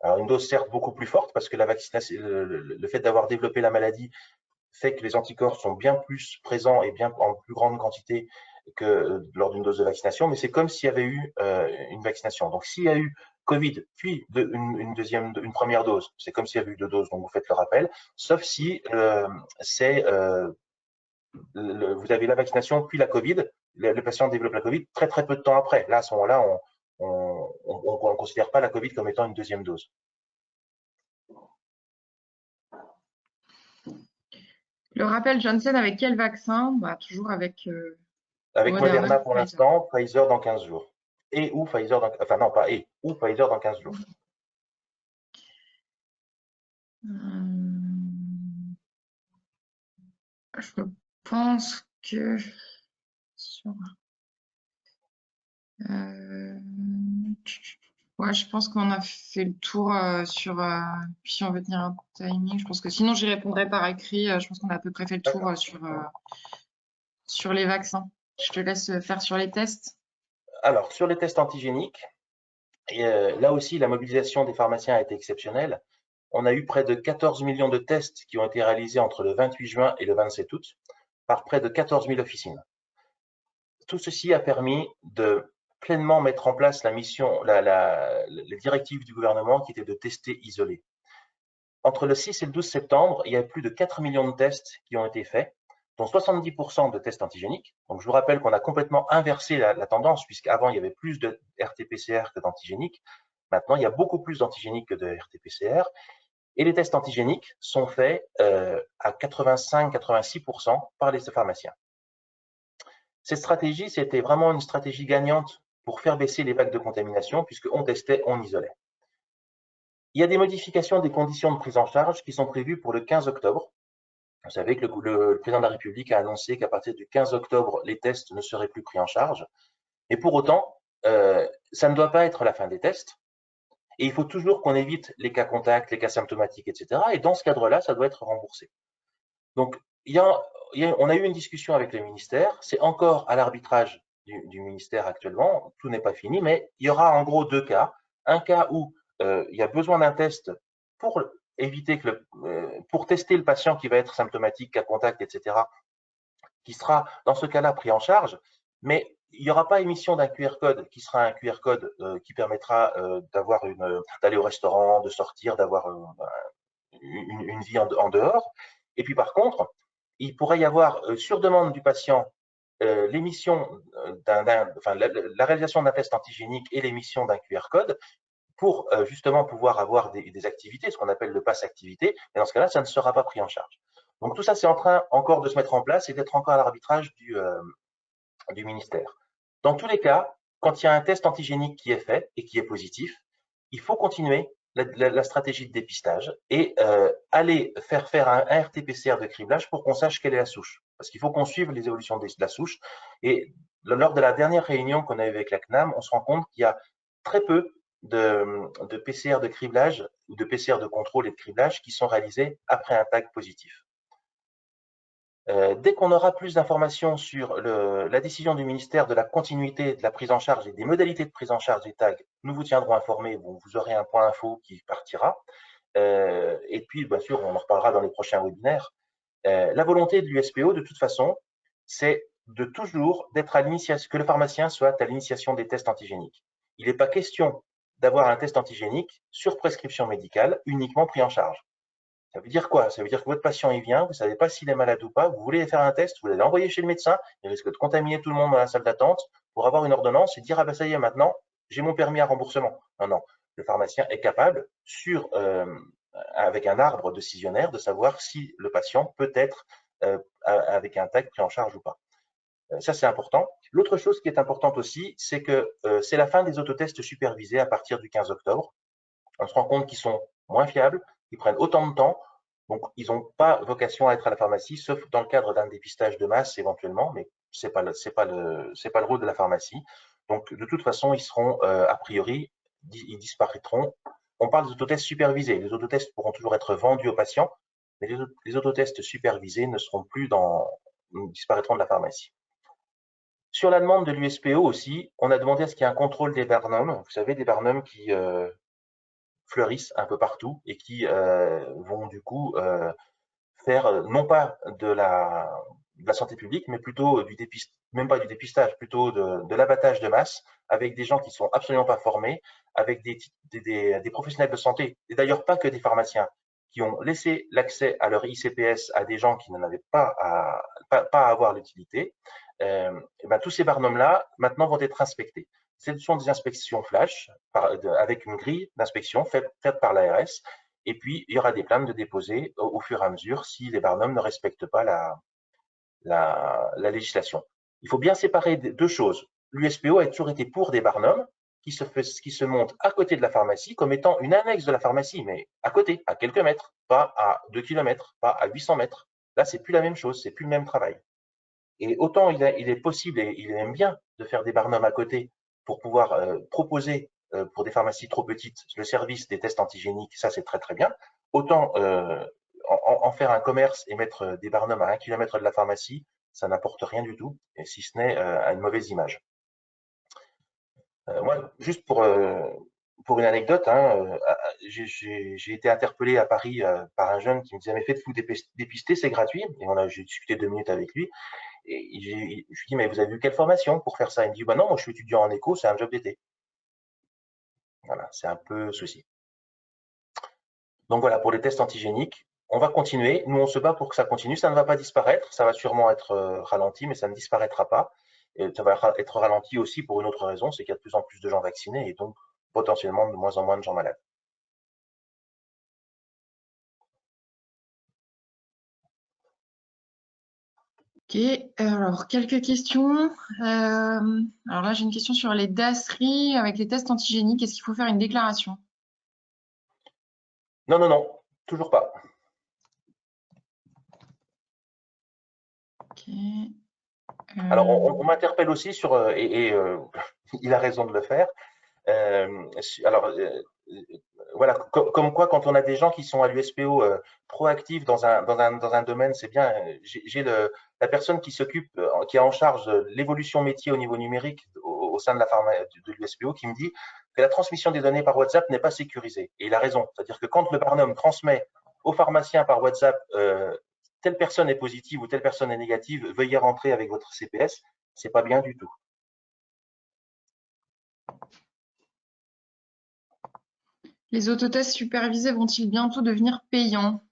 Alors, une dose certes beaucoup plus forte parce que la vaccination, le fait d'avoir développé la maladie fait que les anticorps sont bien plus présents et bien en plus grande quantité que lors d'une dose de vaccination, mais c'est comme s'il y avait eu une vaccination. Donc, s'il y a eu Covid, puis une première dose, c'est comme s'il y avait eu deux doses, donc vous faites le rappel, sauf si vous avez la vaccination puis la Covid, le patient développe la Covid très très peu de temps après. Là, à ce moment-là, on ne considère pas la Covid comme étant une deuxième dose. Le rappel Johnson avec quel vaccin? Bah, toujours avec Avec Moderna pour Pfizer. l'instant, Pfizer dans 15 jours. Et ou Pfizer dans, enfin non, pas et, ou Pfizer dans 15 jours. Je pense que ouais, je pense qu'on a fait le tour sur. Puis si on veut tenir un timing, je pense que sinon j'y répondrai par écrit. Je pense qu'on a à peu près fait le tour sur les vaccins. Je te laisse faire sur les tests. Alors, sur les tests antigéniques, là aussi, la mobilisation des pharmaciens a été exceptionnelle. On a eu près de 14 millions de tests qui ont été réalisés entre le 28 juin et le 27 août par près de 14 000 officines. Tout ceci a permis de pleinement mettre en place la mission, les directives du gouvernement qui étaient de tester isolé. Entre le 6 et le 12 septembre, il y a plus de 4 millions de tests qui ont été faits, dont 70% de tests antigéniques. Donc, je vous rappelle qu'on a complètement inversé la tendance, puisqu'avant, il y avait plus de RT-PCR que d'antigéniques. Maintenant, il y a beaucoup plus d'antigéniques que de RT-PCR. Et les tests antigéniques sont faits à 85-86% par les pharmaciens. Cette stratégie, c'était vraiment une stratégie gagnante pour faire baisser les vagues de contamination, puisqu'on testait, on isolait. Il y a des modifications des conditions de prise en charge qui sont prévues pour le 15 octobre. Vous savez que le président de la République a annoncé qu'à partir du 15 octobre, les tests ne seraient plus pris en charge. Et pour autant, ça ne doit pas être la fin des tests. Et il faut toujours qu'on évite les cas contacts, les cas symptomatiques, etc. Et dans ce cadre-là, ça doit être remboursé. Donc, on a eu une discussion avec le ministère. C'est encore à l'arbitrage du ministère actuellement. Tout n'est pas fini, mais il y aura en gros deux cas. Un cas où il y a besoin d'un test pour éviter que pour tester le patient qui va être symptomatique, cas contact, etc., qui sera dans ce cas-là pris en charge, mais il n'y aura pas émission d'un QR code qui sera un QR code qui permettra d'aller au restaurant, de sortir, d'avoir une vie en dehors. Et puis par contre, il pourrait y avoir sur demande du patient l'émission la réalisation d'un test antigénique et l'émission d'un QR code pour justement pouvoir avoir des activités, ce qu'on appelle le pass activité, et dans ce cas-là, ça ne sera pas pris en charge. Donc tout ça, c'est en train encore de se mettre en place et d'être encore à l'arbitrage du ministère. Dans tous les cas, quand il y a un test antigénique qui est fait et qui est positif, il faut continuer la stratégie de dépistage et aller faire un RT-PCR de criblage pour qu'on sache quelle est la souche. Parce qu'il faut qu'on suive les évolutions de la souche. Et lors de la dernière réunion qu'on a eue avec la CNAM, on se rend compte qu'il y a très peu de PCR de criblage ou de PCR de contrôle et de criblage qui sont réalisés après un tag positif. Dès qu'on aura plus d'informations sur la décision du ministère de la continuité de la prise en charge et des modalités de prise en charge des tags, nous vous tiendrons informés. Bon, vous aurez un point info qui partira. Et puis, bien sûr, on en reparlera dans les prochains webinaires. La volonté de l'USPO, de toute façon, c'est de toujours d'être à l'initiation, que le pharmacien soit à l'initiation des tests antigéniques. Il n'est pas question d'avoir un test antigénique sur prescription médicale uniquement pris en charge. Ça veut dire quoi? Ça veut dire que votre patient, il vient, vous ne savez pas s'il est malade ou pas, vous voulez faire un test, vous l'allez envoyer chez le médecin, il risque de contaminer tout le monde dans la salle d'attente pour avoir une ordonnance et dire, ah ben ça y est, maintenant, j'ai mon permis à remboursement. Non, non, le pharmacien est capable, avec un arbre décisionnaire, de savoir si le patient peut être avec un tag pris en charge ou pas. Ça, c'est important. L'autre chose qui est importante aussi, c'est que c'est la fin des autotests supervisés à partir du 15 octobre. On se rend compte qu'ils sont moins fiables, ils prennent autant de temps, donc ils n'ont pas vocation à être à la pharmacie, sauf dans le cadre d'un dépistage de masse éventuellement, mais c'est pas le rôle de la pharmacie. Donc de toute façon, ils seront a priori, ils disparaîtront. On parle des autotests supervisés. Les autotests pourront toujours être vendus aux patients, mais les autotests supervisés ne seront plus disparaîtront de la pharmacie. Sur la demande de l'USPO aussi, on a demandé à ce qu'il y ait un contrôle des barnums. Vous savez, des barnums qui fleurissent un peu partout et qui vont du coup faire non pas de la santé publique, mais plutôt même pas du dépistage, plutôt de l'abattage de masse avec des gens qui sont absolument pas formés, avec des professionnels de santé, et d'ailleurs pas que des pharmaciens, qui ont laissé l'accès à leur ICPS à des gens qui n'en avaient pas à avoir l'utilité, tous ces barnums-là, maintenant, vont être inspectés. Ce sont des inspections flash avec une grille d'inspection faite par l'ARS. Et puis, il y aura des plaintes de déposer au fur et à mesure si les barnums ne respectent pas la législation. Il faut bien séparer deux choses. L'USPO a toujours été pour des barnums qui se montent à côté de la pharmacie comme étant une annexe de la pharmacie, mais à côté, à quelques mètres, pas à 2 km, pas à 800 mètres. Là, c'est plus la même chose, c'est plus le même travail. Et autant il est possible et il est même bien de faire des barnums à côté pour pouvoir proposer pour des pharmacies trop petites le service des tests antigéniques, ça c'est très très bien. Autant en faire un commerce et mettre des barnums à 1 km de la pharmacie, ça n'apporte rien du tout, et si ce n'est à une mauvaise image. Moi, juste pour une anecdote, hein, j'ai été interpellé à Paris par un jeune qui me disait « Mais faites-vous dépister, c'est gratuit ». Et j'ai discuté 2 minutes avec lui. Et je lui dis « Mais vous avez eu quelle formation pour faire ça ?» Il me dit « Bah non, moi je suis étudiant en éco, c'est un job d'été ». Voilà, c'est un peu ceci. Donc voilà, pour les tests antigéniques, on va continuer. Nous, on se bat pour que ça continue. Ça ne va pas disparaître. Ça va sûrement être ralenti, mais ça ne disparaîtra pas. Et ça va être ralenti aussi pour une autre raison, c'est qu'il y a de plus en plus de gens vaccinés et donc potentiellement de moins en moins de gens malades. Ok, alors quelques questions. Alors là, j'ai une question sur les DASRI avec les tests antigéniques. Est-ce qu'il faut faire une déclaration? Non, non, non, toujours pas. Ok. Alors, on m'interpelle aussi sur, il a raison de le faire. Alors, voilà, comme quoi, quand on a des gens qui sont à l'USPO proactifs dans un domaine, c'est bien. J'ai la personne qui s'occupe, qui est en charge de l'évolution métier au niveau numérique au sein de de l'USPO, qui me dit que la transmission des données par WhatsApp n'est pas sécurisée. Et il a raison. C'est-à-dire que quand le Barnum transmet au pharmacien par WhatsApp telle personne est positive ou telle personne est négative, veuillez rentrer avec votre CPS, c'est pas bien du tout. Les autotests supervisés vont-ils bientôt devenir payants?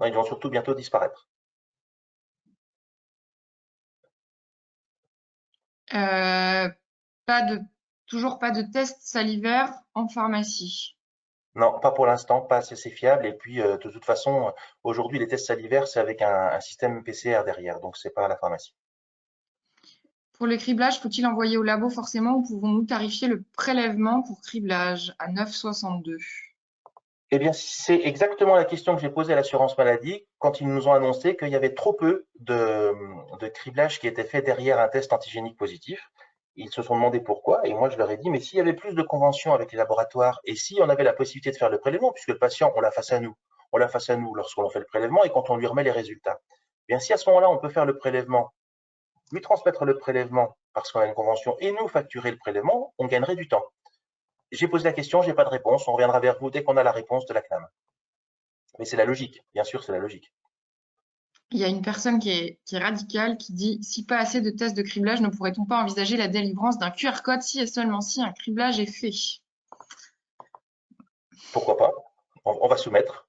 Non, ils vont surtout bientôt disparaître. Toujours pas de tests salivaires en pharmacie. Non, pas pour l'instant, pas assez fiable. Et puis, de toute façon, aujourd'hui, les tests salivaires, c'est avec un système PCR derrière, donc c'est pas à la pharmacie. Pour le criblage, faut-il envoyer au labo forcément ou pouvons-nous tarifier le prélèvement pour criblage à 9,62? Eh bien, c'est exactement la question que j'ai posée à l'assurance maladie quand ils nous ont annoncé qu'il y avait trop peu de criblage qui était fait derrière un test antigénique positif. Ils se sont demandé pourquoi, et moi je leur ai dit, mais s'il y avait plus de conventions avec les laboratoires, et si on avait la possibilité de faire le prélèvement, puisque le patient, on l'a face à nous lorsqu'on fait le prélèvement et quand on lui remet les résultats. Eh bien, si à ce moment-là, on peut faire le prélèvement, lui transmettre le prélèvement parce qu'on a une convention et nous facturer le prélèvement, on gagnerait du temps. J'ai posé la question, j'ai pas de réponse, on reviendra vers vous dès qu'on a la réponse de la CNAM. Mais c'est la logique, bien sûr, c'est la logique. Il y a une personne qui est radicale qui dit si pas assez de tests de criblage, ne pourrait-on pas envisager la délivrance d'un QR code si et seulement si un criblage est fait? Pourquoi pas? On va soumettre.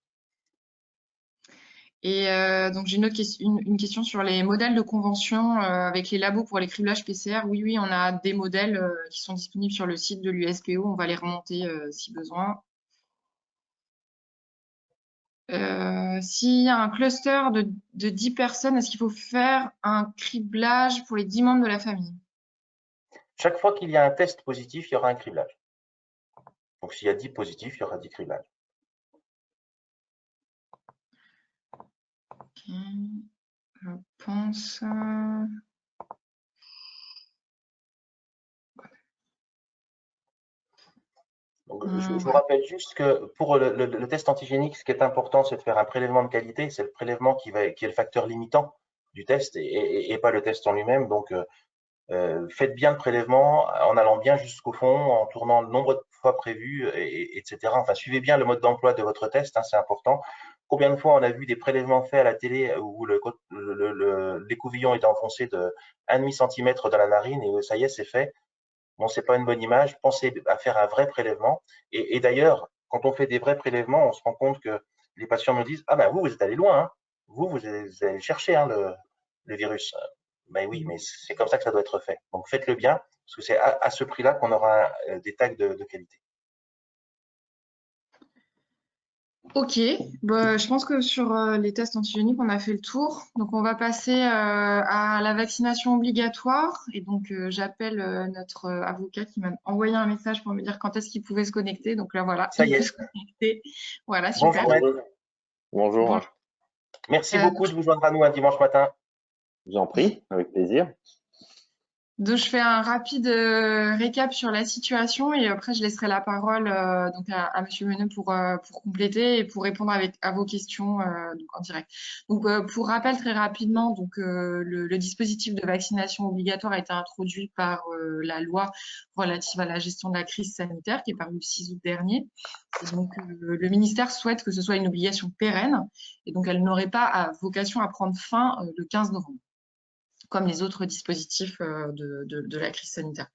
Et donc j'ai une question sur les modèles de convention avec les labos pour les criblages PCR. Oui, oui, on a des modèles qui sont disponibles sur le site de l'USPO. On va les remonter si besoin. S'il y a un cluster de 10 personnes, est-ce qu'il faut faire un criblage pour les 10 membres de la famille? Chaque fois qu'il y a un test positif, il y aura un criblage. Donc s'il y a 10 positifs, il y aura 10 criblages. Ok, je pense. Donc, je vous Ouais. rappelle juste que pour le test antigénique, ce qui est important, c'est de faire un prélèvement de qualité. C'est le prélèvement qui est le facteur limitant du test et pas le test en lui-même. Donc, faites bien le prélèvement en allant bien jusqu'au fond, en tournant le nombre de fois prévu, etc. Enfin, suivez bien le mode d'emploi de votre test, hein, c'est important. Combien de fois on a vu des prélèvements faits à la télé où l'écouvillon est enfoncé de 1,5 cm dans la narine et ça y est, c'est fait. Bon, c'est pas une bonne image. Pensez à faire un vrai prélèvement. Et d'ailleurs, quand on fait des vrais prélèvements, on se rend compte que les patients nous disent, ah ben vous êtes allé loin, hein. Vous êtes allé chercher hein, le virus. Ben oui, mais c'est comme ça que ça doit être fait. Donc faites-le bien, parce que c'est à ce prix-là qu'on aura des tags de qualité. Ok, bah, je pense que sur les tests antigéniques, on a fait le tour. Donc, on va passer à la vaccination obligatoire. Et donc, j'appelle notre avocat qui m'a envoyé un message pour me dire quand est-ce qu'il pouvait se connecter. Donc là, voilà, Ça il y peut est. se connecter. Voilà, super. Bonjour maître. Bonjour, Bonjour. Merci Euh, beaucoup de vous joindre à nous un dimanche matin. je vous en prie, avec plaisir. Donc, je fais un rapide récap sur la situation et après, je laisserai la parole donc à Monsieur Meneux pour compléter et pour répondre à vos questions donc en direct. Donc, pour rappel très rapidement, donc le dispositif de vaccination obligatoire a été introduit par la loi relative à la gestion de la crise sanitaire qui est parue le 6 août dernier. Et donc, le ministère souhaite que ce soit une obligation pérenne et donc elle n'aurait pas vocation à prendre fin le 15 novembre comme les autres dispositifs de la crise sanitaire.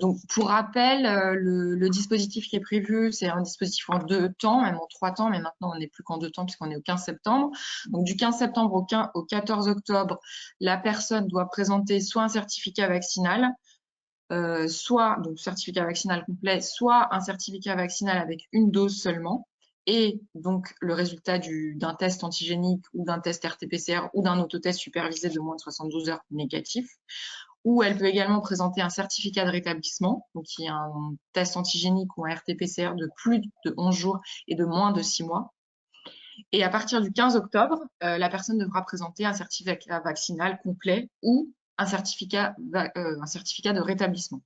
Donc, pour rappel, le dispositif qui est prévu, c'est un dispositif en 2 temps, même en 3 temps, mais maintenant on n'est plus qu'en 2 temps puisqu'on est au 15 septembre. Donc, du 15 septembre au 14 octobre, la personne doit présenter soit un certificat vaccinal, soit donc certificat vaccinal complet, soit un certificat vaccinal avec une dose seulement, et donc le résultat d'un test antigénique ou d'un test RT-PCR ou d'un autotest supervisé de moins de 72 heures négatif. Ou elle peut également présenter un certificat de rétablissement, donc qui est un test antigénique ou un RT-PCR de plus de 11 jours et de moins de 6 mois. Et à partir du 15 octobre, la personne devra présenter un certificat vaccinal complet ou un certificat de rétablissement.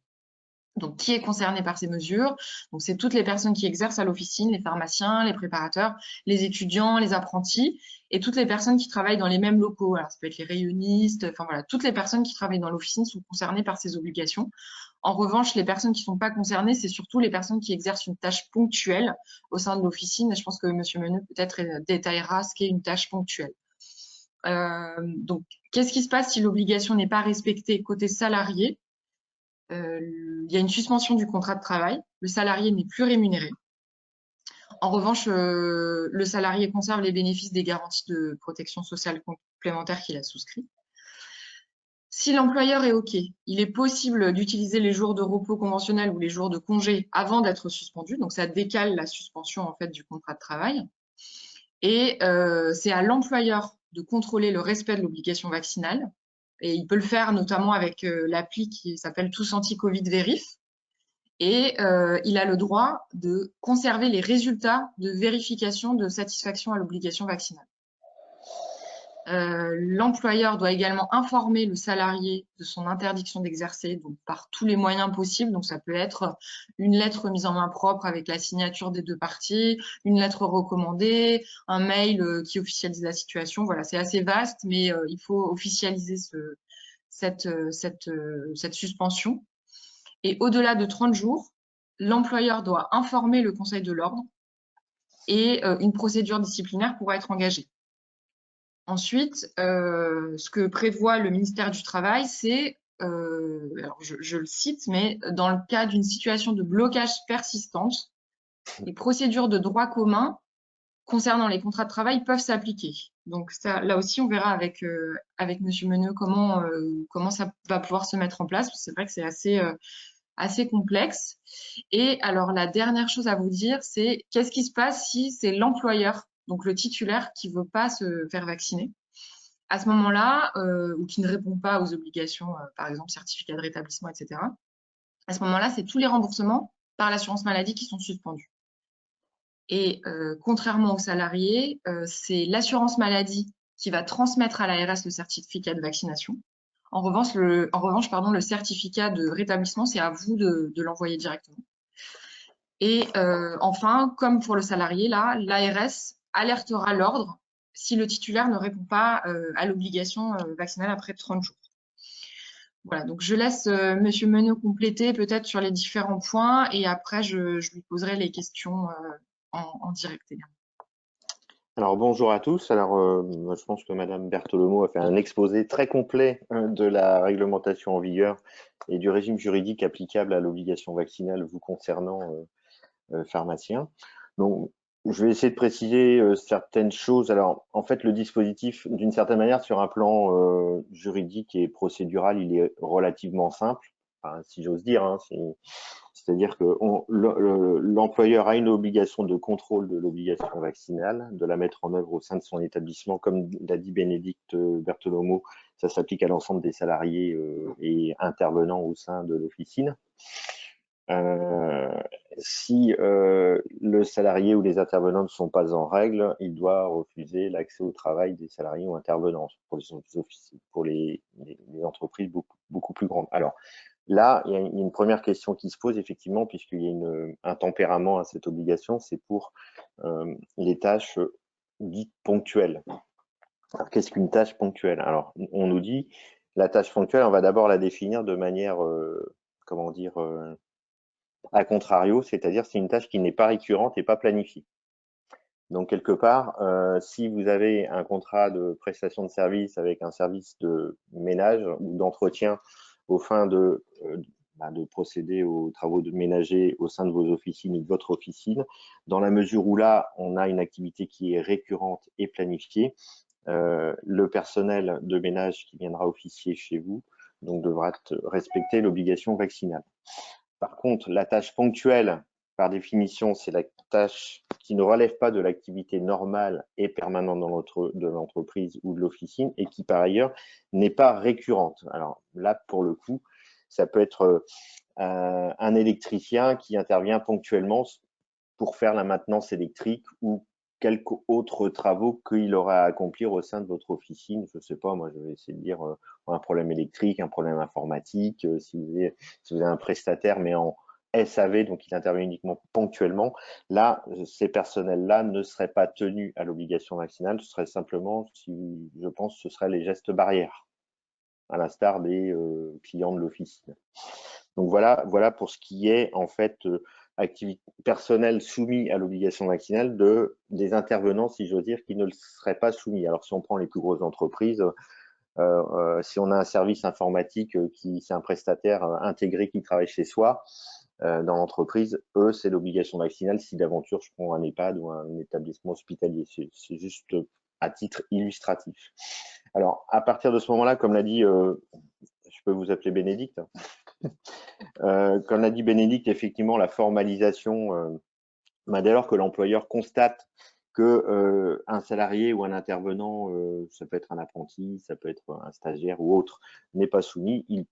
Donc, qui est concerné par ces mesures? Donc, c'est toutes les personnes qui exercent à l'officine, les pharmaciens, les préparateurs, les étudiants, les apprentis et toutes les personnes qui travaillent dans les mêmes locaux. Alors, ça peut être les rayonnistes, enfin voilà, toutes les personnes qui travaillent dans l'officine sont concernées par ces obligations. En revanche, les personnes qui ne sont pas concernées, c'est surtout les personnes qui exercent une tâche ponctuelle au sein de l'officine. Et je pense que M. Meneux peut-être détaillera ce qu'est une tâche ponctuelle. Donc, qu'est-ce qui se passe si l'obligation n'est pas respectée côté salarié? Il y a une suspension du contrat de travail. Le salarié n'est plus rémunéré. En revanche, le salarié conserve les bénéfices des garanties de protection sociale complémentaire qu'il a souscrits. Si l'employeur est OK, il est possible d'utiliser les jours de repos conventionnels ou les jours de congé avant d'être suspendu. Donc, ça décale la suspension en fait du contrat de travail. Et c'est à l'employeur de contrôler le respect de l'obligation vaccinale. Et il peut le faire notamment avec l'appli qui s'appelle Tous Anti-Covid Vérif. Et il a le droit de conserver les résultats de vérification de satisfaction à l'obligation vaccinale. L'employeur doit également informer le salarié de son interdiction d'exercer, donc par tous les moyens possibles. Donc ça peut être une lettre mise en main propre avec la signature des deux parties, une lettre recommandée, un mail qui officialise la situation. Voilà, c'est assez vaste, mais il faut officialiser cette suspension. Et au-delà de 30 jours, l'employeur doit informer le Conseil de l'ordre et une procédure disciplinaire pourra être engagée. Ensuite, ce que prévoit le ministère du Travail, c'est, alors je le cite, mais dans le cas d'une situation de blocage persistante, les procédures de droit commun concernant les contrats de travail peuvent s'appliquer. Donc ça, là aussi, on verra avec Monsieur Meneux comment ça va pouvoir se mettre en place. C'est vrai que c'est assez complexe. Et alors, la dernière chose à vous dire, c'est qu'est-ce qui se passe si c'est l'employeur, donc le titulaire, qui ne veut pas se faire vacciner? À ce moment-là, ou qui ne répond pas aux obligations, par exemple, certificat de rétablissement, etc. À ce moment-là, c'est tous les remboursements par l'assurance maladie qui sont suspendus. Et contrairement aux salariés, c'est l'assurance maladie qui va transmettre à l'ARS le certificat de vaccination. En revanche, le certificat de rétablissement, c'est à vous de l'envoyer directement. Et enfin, comme pour le salarié, là, l'ARS alertera l'ordre si le titulaire ne répond pas à l'obligation vaccinale après 30 jours. Voilà, donc je laisse Monsieur Meneux compléter peut-être sur les différents points et après je lui poserai les questions en direct également. Alors bonjour à tous. Alors je pense que Madame Bertolomeo a fait un exposé très complet de la réglementation en vigueur et du régime juridique applicable à l'obligation vaccinale vous concernant pharmacien. Donc Je vais essayer de préciser certaines choses. Alors, en fait, le dispositif, d'une certaine manière, sur un plan juridique et procédural, il est relativement simple, enfin, si j'ose dire. Hein, c'est-à-dire que l'employeur a une obligation de contrôle de l'obligation vaccinale, de la mettre en œuvre au sein de son établissement. Comme l'a dit Bénédicte Bertolomeo, ça s'applique à l'ensemble des salariés et intervenants au sein de l'officine. Si le salarié ou les intervenants ne sont pas en règle, il doit refuser l'accès au travail des salariés ou intervenants pour les entreprises beaucoup plus grandes. Alors là, il y a une première question qui se pose effectivement, puisqu'il y a un tempérament à cette obligation, c'est pour les tâches dites ponctuelles. Alors qu'est-ce qu'une tâche ponctuelle? Alors on nous dit la tâche ponctuelle, on va d'abord la définir de manière, comment dire, à contrario, c'est-à-dire c'est une tâche qui n'est pas récurrente et pas planifiée. Donc quelque part, si vous avez un contrat de prestation de service avec un service de ménage ou d'entretien aux fins de procéder aux travaux de ménager au sein de vos officines ou de votre officine, dans la mesure où là, on a une activité qui est récurrente et planifiée, le personnel de ménage qui viendra officier chez vous donc devra respecter l'obligation vaccinale. Par contre, la tâche ponctuelle, par définition, c'est la tâche qui ne relève pas de l'activité normale et permanente de l'entreprise ou de l'officine et qui, par ailleurs, n'est pas récurrente. Alors là, pour le coup, ça peut être un électricien qui intervient ponctuellement pour faire la maintenance électrique ou quelques autres travaux qu'il aura à accomplir au sein de votre officine. Je ne sais pas, moi, je vais essayer de dire un problème électrique, un problème informatique, si vous avez un prestataire, mais en SAV, donc il intervient uniquement ponctuellement. Là, ces personnels-là ne seraient pas tenus à l'obligation vaccinale, ce serait simplement, je pense, ce seraient les gestes barrières, à l'instar des clients de l'officine. Donc voilà pour ce qui est en fait activité personnelle soumis à l'obligation vaccinale des intervenants, si j'ose dire, qui ne le seraient pas soumis. Alors si on prend les plus grosses entreprises, si on a un service informatique c'est un prestataire intégré qui travaille chez soi dans l'entreprise, eux, c'est l'obligation vaccinale. Si d'aventure je prends un EHPAD ou un établissement hospitalier, c'est juste à titre illustratif. Alors à partir de ce moment-là, comme l'a dit, je peux vous appeler Bénédicte. Comme l'a dit Bénédicte, effectivement, la formalisation, dès lors que l'employeur constate que un salarié ou un intervenant, ça peut être un apprenti, ça peut être un stagiaire ou autre, n'est pas soumis, il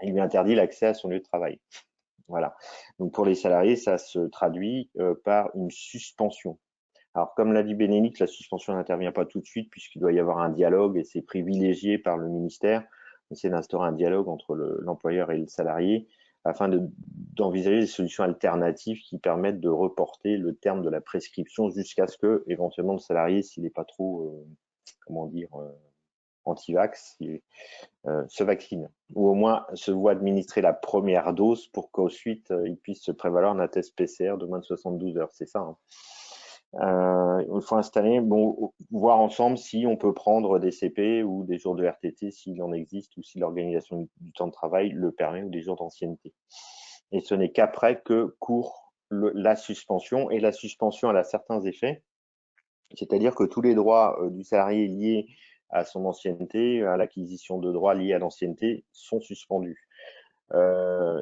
lui interdit l'accès à son lieu de travail. Voilà. Donc pour les salariés, ça se traduit par une suspension. Alors comme l'a dit Bénédicte, la suspension n'intervient pas tout de suite puisqu'il doit y avoir un dialogue et c'est privilégié par le ministère. C'est d'instaurer un dialogue entre l'employeur et le salarié afin d'envisager des solutions alternatives qui permettent de reporter le terme de la prescription jusqu'à ce que, éventuellement, le salarié, s'il n'est pas trop, anti-vax, se vaccine, ou au moins se voit administrer la première dose pour qu'ensuite il puisse se prévaloir d'un test PCR de moins de 72 heures. C'est ça. Hein. Il faut installer, voir ensemble si on peut prendre des CP ou des jours de RTT s'il en existe ou si l'organisation du temps de travail le permet ou des jours d'ancienneté. Et ce n'est qu'après que court la suspension, et la suspension elle a certains effets, c'est-à-dire que tous les droits du salarié liés à son ancienneté, à l'acquisition de droits liés à l'ancienneté sont suspendus.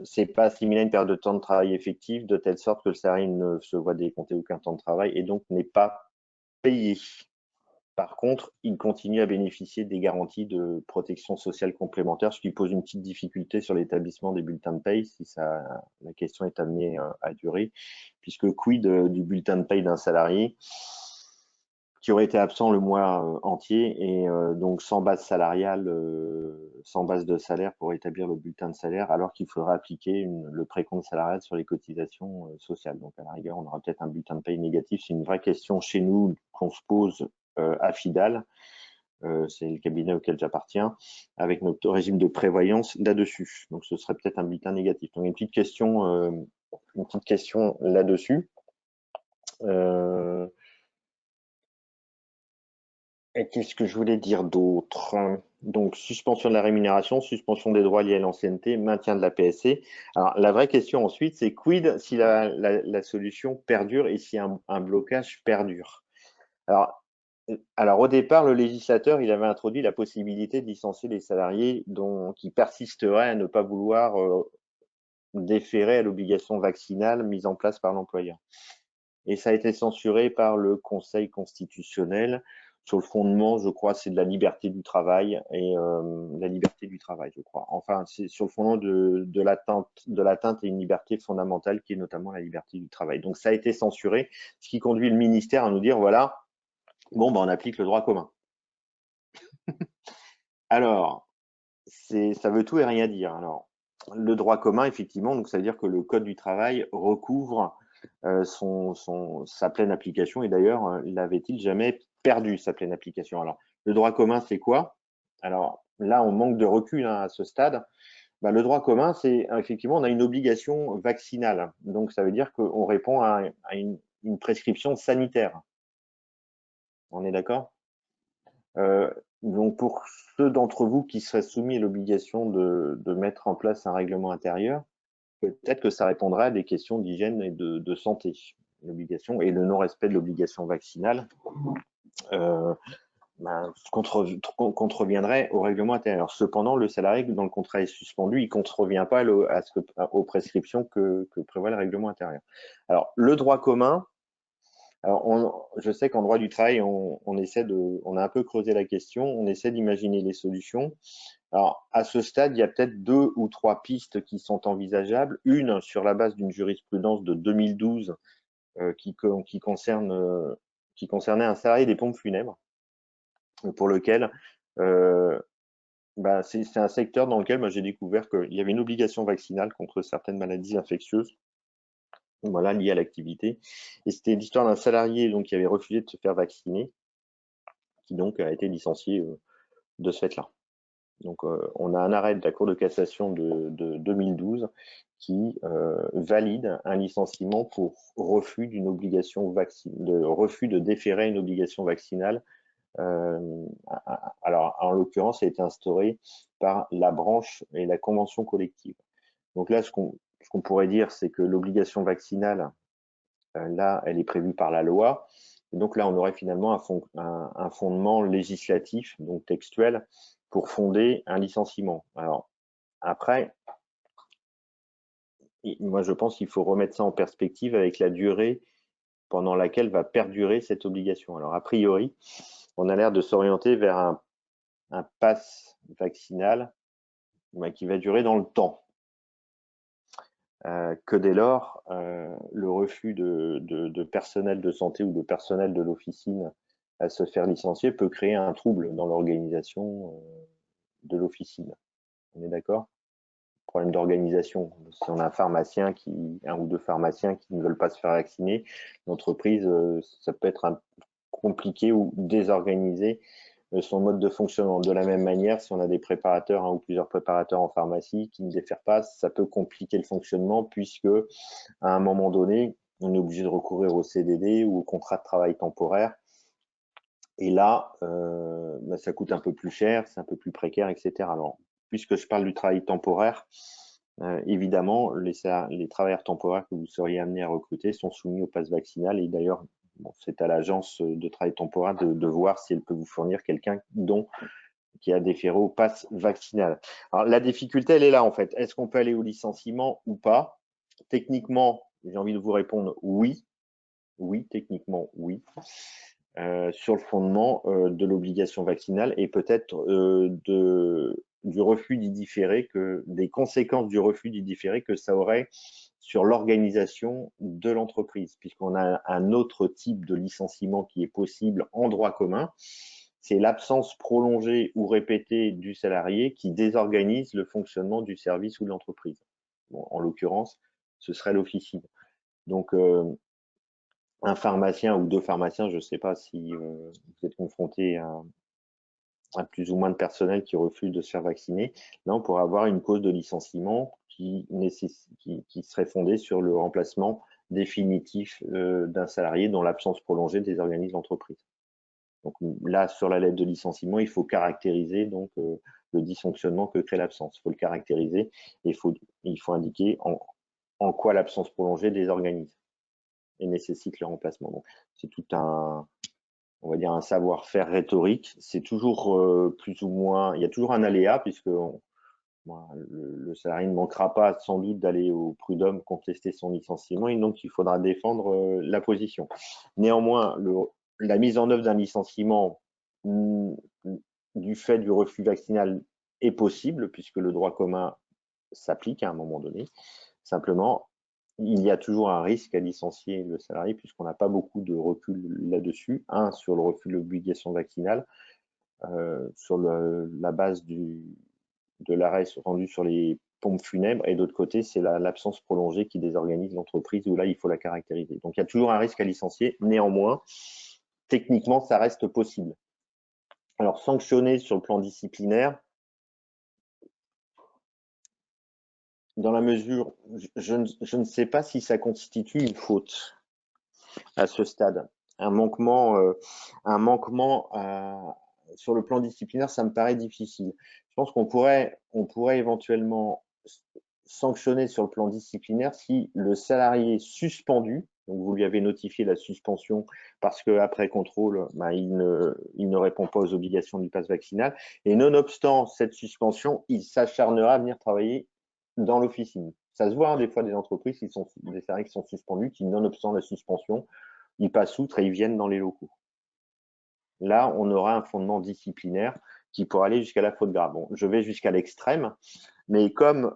C'est pas assimilé à une période de temps de travail effectif, de telle sorte que le salarié ne se voit décompter aucun temps de travail et donc n'est pas payé. Par contre, il continue à bénéficier des garanties de protection sociale complémentaire, ce qui pose une petite difficulté sur l'établissement des bulletins de paye si la question est amenée à durer, puisque quid du bulletin de paye d'un salarié qui aurait été absent le mois entier et donc sans base salariale, sans base de salaire pour établir le bulletin de salaire, alors qu'il faudra appliquer le précompte salarial sur les cotisations sociales. Donc à la rigueur, on aura peut-être un bulletin de paye négatif. C'est une vraie question chez nous qu'on se pose à FIDAL. C'est le cabinet auquel j'appartiens, avec notre régime de prévoyance là-dessus. Donc ce serait peut-être un bulletin négatif. Donc une petite question là-dessus. Et qu'est-ce que je voulais dire d'autre? Donc, suspension de la rémunération, suspension des droits liés à l'ancienneté, maintien de la PSC. Alors, la vraie question ensuite, c'est quid si la solution perdure et si un blocage perdure? Alors, au départ, le législateur, il avait introduit la possibilité de licencier les salariés qui persisteraient à ne pas vouloir déférer à l'obligation vaccinale mise en place par l'employeur. Et ça a été censuré par le Conseil constitutionnel sur le fondement, je crois, c'est de la liberté du travail et la liberté du travail, je crois. Enfin, c'est sur le fondement de l'atteinte à une liberté fondamentale qui est notamment la liberté du travail. Donc, ça a été censuré, ce qui conduit le ministère à nous dire, voilà, bon, ben, on applique le droit commun. Alors, ça veut tout et rien dire. Alors, le droit commun, effectivement, donc ça veut dire que le Code du travail recouvre sa pleine application. Et d'ailleurs, l'avait-il jamais perdu sa pleine application? Alors, le droit commun, c'est quoi? Alors là, on manque de recul à ce stade. Bah, le droit commun, c'est effectivement, on a une obligation vaccinale. Donc, ça veut dire qu'on répond à une prescription sanitaire. On est d'accord? Donc, pour ceux d'entre vous qui seraient soumis à l'obligation de mettre en place un règlement intérieur, peut-être que ça répondrait à des questions d'hygiène et de santé. L'obligation et le non-respect de l'obligation vaccinale contreviendrait au règlement intérieur. Cependant, le salarié, dans le contrat est suspendu, il ne contrevient pas aux prescriptions que prévoit le règlement intérieur. Alors, le droit commun, alors je sais qu'en droit du travail, on a un peu creusé la question, on essaie d'imaginer les solutions. Alors, à ce stade, il y a peut-être 2 ou 3 pistes qui sont envisageables. Une sur la base d'une jurisprudence de 2012 qui concernait un salarié des pompes funèbres, pour lequel c'est un secteur dans lequel j'ai découvert qu'il y avait une obligation vaccinale contre certaines maladies infectieuses, voilà, liées à l'activité. Et c'était l'histoire d'un salarié donc, qui avait refusé de se faire vacciner, qui donc a été licencié de ce fait-là. Donc, on a un arrêt de la Cour de cassation de 2012 qui valide un licenciement pour refus d'une obligation refus de déférer une obligation vaccinale. Alors, en l'occurrence, ça a été instauré par la branche et la convention collective. Donc là, ce qu'on pourrait dire, c'est que l'obligation vaccinale, là, elle est prévue par la loi. Et donc là, on aurait finalement un fondement législatif, donc textuel, pour fonder un licenciement. Alors, après, moi, je pense qu'il faut remettre ça en perspective avec la durée pendant laquelle va perdurer cette obligation. Alors, a priori, on a l'air de s'orienter vers un pass vaccinal qui va durer dans le temps. Que dès lors, le refus de personnel de santé ou de personnel de l'officine à se faire licencier peut créer un trouble dans l'organisation de l'officine. On est d'accord? Problème d'organisation. Si on a un ou deux pharmaciens qui ne veulent pas se faire vacciner, l'entreprise, ça peut être compliqué ou désorganisé son mode de fonctionnement. De la même manière, si on a des préparateurs, ou plusieurs préparateurs en pharmacie qui ne défèrent pas, ça peut compliquer le fonctionnement puisque à un moment donné, on est obligé de recourir au CDD ou au contrat de travail temporaire. Et là, ça coûte un peu plus cher, c'est un peu plus précaire, etc. Alors, puisque je parle du travail temporaire, évidemment, les travailleurs temporaires que vous seriez amenés à recruter sont soumis au pass vaccinal. Et d'ailleurs, c'est à l'agence de travail temporaire de voir si elle peut vous fournir quelqu'un qui a déféré au pass vaccinal. Alors, la difficulté, elle est là, en fait. Est-ce qu'on peut aller au licenciement ou pas? Techniquement, j'ai envie de vous répondre oui. Oui, techniquement, oui. Sur le fondement de l'obligation vaccinale et peut-être du refus d'y différer, des conséquences du refus d'y différer que ça aurait sur l'organisation de l'entreprise, puisqu'on a un autre type de licenciement qui est possible en droit commun, c'est l'absence prolongée ou répétée du salarié qui désorganise le fonctionnement du service ou de l'entreprise. Bon, en l'occurrence, ce serait l'officine. Donc, un pharmacien ou deux pharmaciens, je ne sais pas si vous êtes confronté à plus ou moins de personnel qui refuse de se faire vacciner. Là, on pourrait avoir une cause de licenciement qui serait fondée sur le remplacement définitif d'un salarié dont l'absence prolongée désorganise l'entreprise. Donc là, sur la lettre de licenciement, il faut caractériser donc le dysfonctionnement que crée l'absence. Il faut le caractériser et il faut indiquer en quoi l'absence prolongée désorganise et nécessite le remplacement. Donc c'est tout un, on va dire, un savoir-faire rhétorique. C'est toujours plus ou moins, il y a toujours un aléa puisque le salarié ne manquera pas sans doute d'aller au prud'homme contester son licenciement et donc il faudra défendre la position. Néanmoins, la mise en œuvre d'un licenciement du fait du refus vaccinal est possible puisque le droit commun s'applique à un moment donné. Simplement, il y a toujours un risque à licencier le salarié puisqu'on n'a pas beaucoup de recul là-dessus. Un, sur le refus de l'obligation vaccinale, sur la base de l'arrêt rendu sur les pompes funèbres, et d'autre côté, c'est l'absence prolongée qui désorganise l'entreprise, où là, il faut la caractériser. Donc, il y a toujours un risque à licencier. Néanmoins, techniquement, ça reste possible. Alors, sanctionner sur le plan disciplinaire, dans la mesure, je ne sais pas si ça constitue une faute à ce stade. Un manquement sur le plan disciplinaire, ça me paraît difficile. Je pense qu'on pourrait éventuellement sanctionner sur le plan disciplinaire si le salarié suspendu, donc vous lui avez notifié la suspension parce qu'après contrôle, il ne répond pas aux obligations du pass vaccinal, et nonobstant cette suspension, il s'acharnera à venir travailler dans l'officine. Ça se voit des fois des entreprises des salariés qui sont suspendus, qui nonobstant la suspension, ils passent outre et ils viennent dans les locaux. Là, on aura un fondement disciplinaire qui pourra aller jusqu'à la faute grave. Bon, je vais jusqu'à l'extrême, mais comme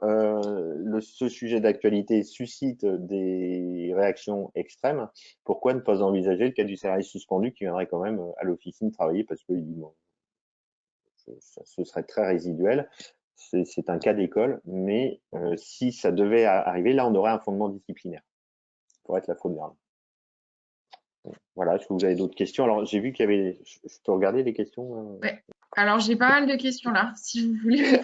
ce sujet d'actualité suscite des réactions extrêmes, pourquoi ne pas envisager le cas du salarié suspendu qui viendrait quand même à l'officine travailler parce qu'il dit bon, ce serait très résiduel. C'est un cas d'école, mais si ça devait arriver, là, on aurait un fondement disciplinaire pour être la faute grave. Voilà, est-ce que vous avez d'autres questions? Alors, j'ai vu qu'il y avait... Je peux regarder les questions? Ouais. Alors, j'ai pas mal de questions là, si vous voulez.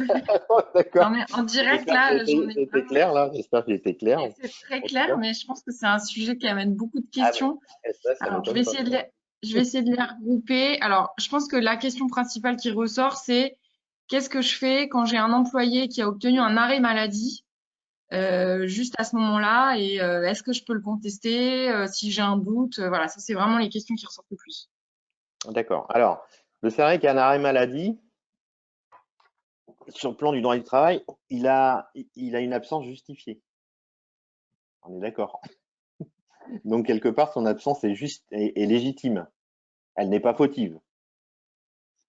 D'accord. J'en ai en direct là, j'en ai C'était vraiment. clair, là. J'espère que j'étais clair. C'est très clair, mais je pense que c'est un sujet qui amène beaucoup de Ah, questions. ça Alors, m'étonne pas. je vais essayer de les regrouper. Alors, je pense que la question principale qui ressort, c'est qu'est-ce que je fais quand j'ai un employé qui a obtenu un arrêt maladie juste à ce moment-là, et est-ce que je peux le contester si j'ai un doute, voilà, ça c'est vraiment les questions qui ressortent le plus. D'accord. Alors, le salarié qui a un arrêt maladie, sur le plan du droit du travail, il a une absence justifiée. On est d'accord. Donc, quelque part, son absence est légitime. Elle n'est pas fautive.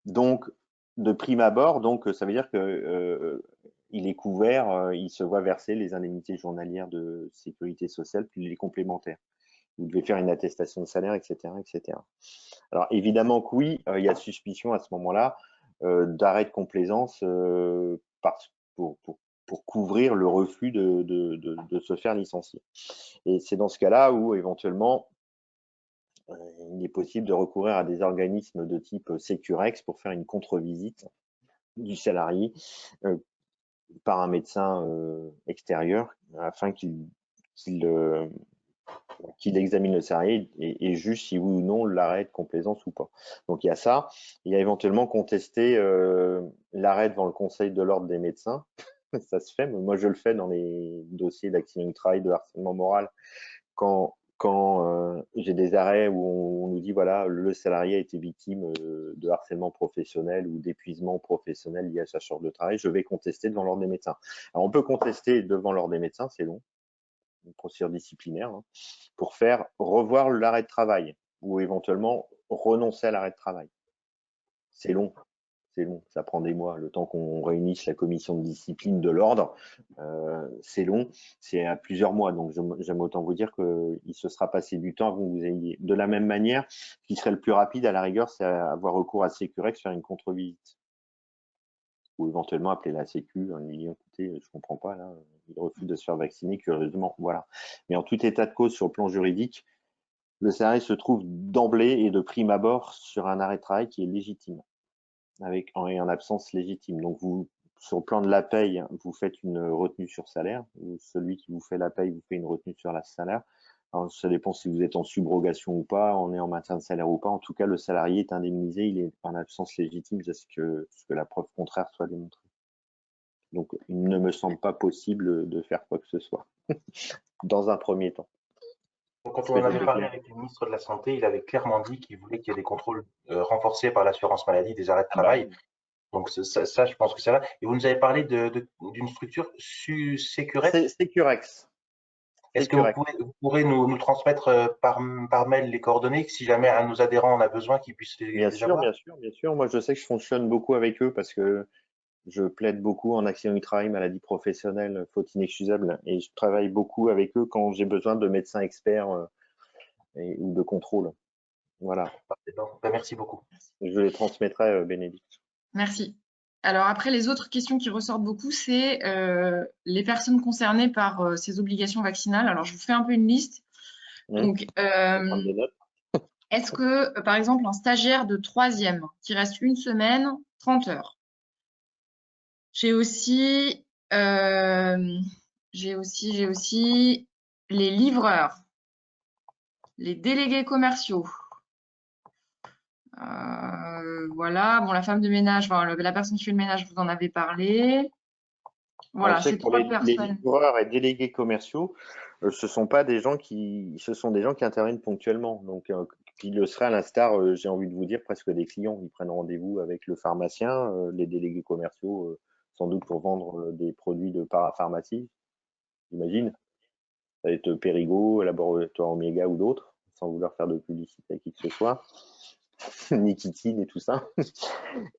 Donc, de prime abord, donc ça veut dire que il est couvert, il se voit verser les indemnités journalières de sécurité sociale plus les complémentaires. Vous devez faire une attestation de salaire, etc., etc. Alors évidemment que oui, il y a suspicion à ce moment-là d'arrêt de complaisance pour couvrir le refus de se faire licencier. Et c'est dans ce cas-là où éventuellement il est possible de recourir à des organismes de type Sécurex pour faire une contre-visite du salarié par un médecin extérieur afin qu'il examine le salarié et juge si oui ou non l'arrêt de complaisance ou pas. Donc il y a ça. Il y a éventuellement contester l'arrêt devant le Conseil de l'ordre des médecins. Ça se fait, mais moi je le fais dans les dossiers d'accident du travail, de harcèlement moral, quand j'ai des arrêts où on nous dit voilà, le salarié a été victime de harcèlement professionnel ou d'épuisement professionnel lié à sa charge de travail, je vais contester devant l'ordre des médecins. Alors on peut contester devant l'ordre des médecins, c'est long, une procédure disciplinaire, hein, pour faire revoir l'arrêt de travail ou éventuellement renoncer à l'arrêt de travail. C'est long. C'est long, ça prend des mois, le temps qu'on réunisse la commission de discipline de l'ordre, c'est long, c'est à plusieurs mois, donc j'aime autant vous dire qu'il se sera passé du temps avant que vous ayez. De la même manière, ce qui serait le plus rapide à la rigueur, c'est avoir recours à Sécurex, faire une contre-visite. Ou éventuellement appeler la Sécu en lui disant écoutez, je comprends pas, là, il refuse de se faire vacciner, curieusement, voilà. Mais en tout état de cause, sur le plan juridique, le salarié se trouve d'emblée et de prime abord sur un arrêt de travail qui est légitime. En absence légitime. Donc, sur le plan de la paye, vous faites une retenue sur salaire, ou celui qui vous fait la paye vous fait une retenue sur la salaire. Alors, ça dépend si vous êtes en subrogation ou pas, on est en maintien de salaire ou pas. En tout cas, le salarié est indemnisé, il est en absence légitime jusqu'à ce que la preuve contraire soit démontrée. Donc, il ne me semble pas possible de faire quoi que ce soit, dans un premier temps. Donc, quand on en avait parlé avec le ministre de la Santé, il avait clairement dit qu'il voulait qu'il y ait des contrôles renforcés par l'assurance maladie des arrêts de travail. Donc ça, je pense que ça va. Et vous nous avez parlé d'une structure Securex. Securex. Est-ce que vous pourrez nous transmettre par mail les coordonnées, si jamais un de nos adhérents en a besoin, qu'ils puissent les avoir? Bien sûr. Moi, je sais que je fonctionne beaucoup avec eux parce que je plaide beaucoup en accident du travail, maladie professionnelle, faute inexcusable, et je travaille beaucoup avec eux quand j'ai besoin de médecins experts ou de contrôle. Voilà. Ben, merci beaucoup. Je les transmettrai, Bénédicte. Merci. Alors après, les autres questions qui ressortent beaucoup, c'est les personnes concernées par ces obligations vaccinales. Alors, je vous fais un peu une liste. Donc, est-ce que, par exemple, un stagiaire de 3e qui reste une semaine, 30 heures. J'ai aussi les livreurs, les délégués commerciaux. Voilà, bon, la femme de ménage, enfin, la personne qui fait le ménage, vous en avez parlé. Voilà, c'est 3 personnes. Les livreurs et délégués commerciaux, ce sont des gens qui interviennent ponctuellement. Donc, ils le seraient à l'instar, j'ai envie de vous dire, presque des clients. Ils prennent rendez-vous avec le pharmacien, les délégués commerciaux, sans doute pour vendre des produits de parapharmacie, j'imagine. Ça va être Perrigo, Laboratoire Omega ou d'autres, sans vouloir faire de publicité à qui que ce soit. Nikitine et tout ça.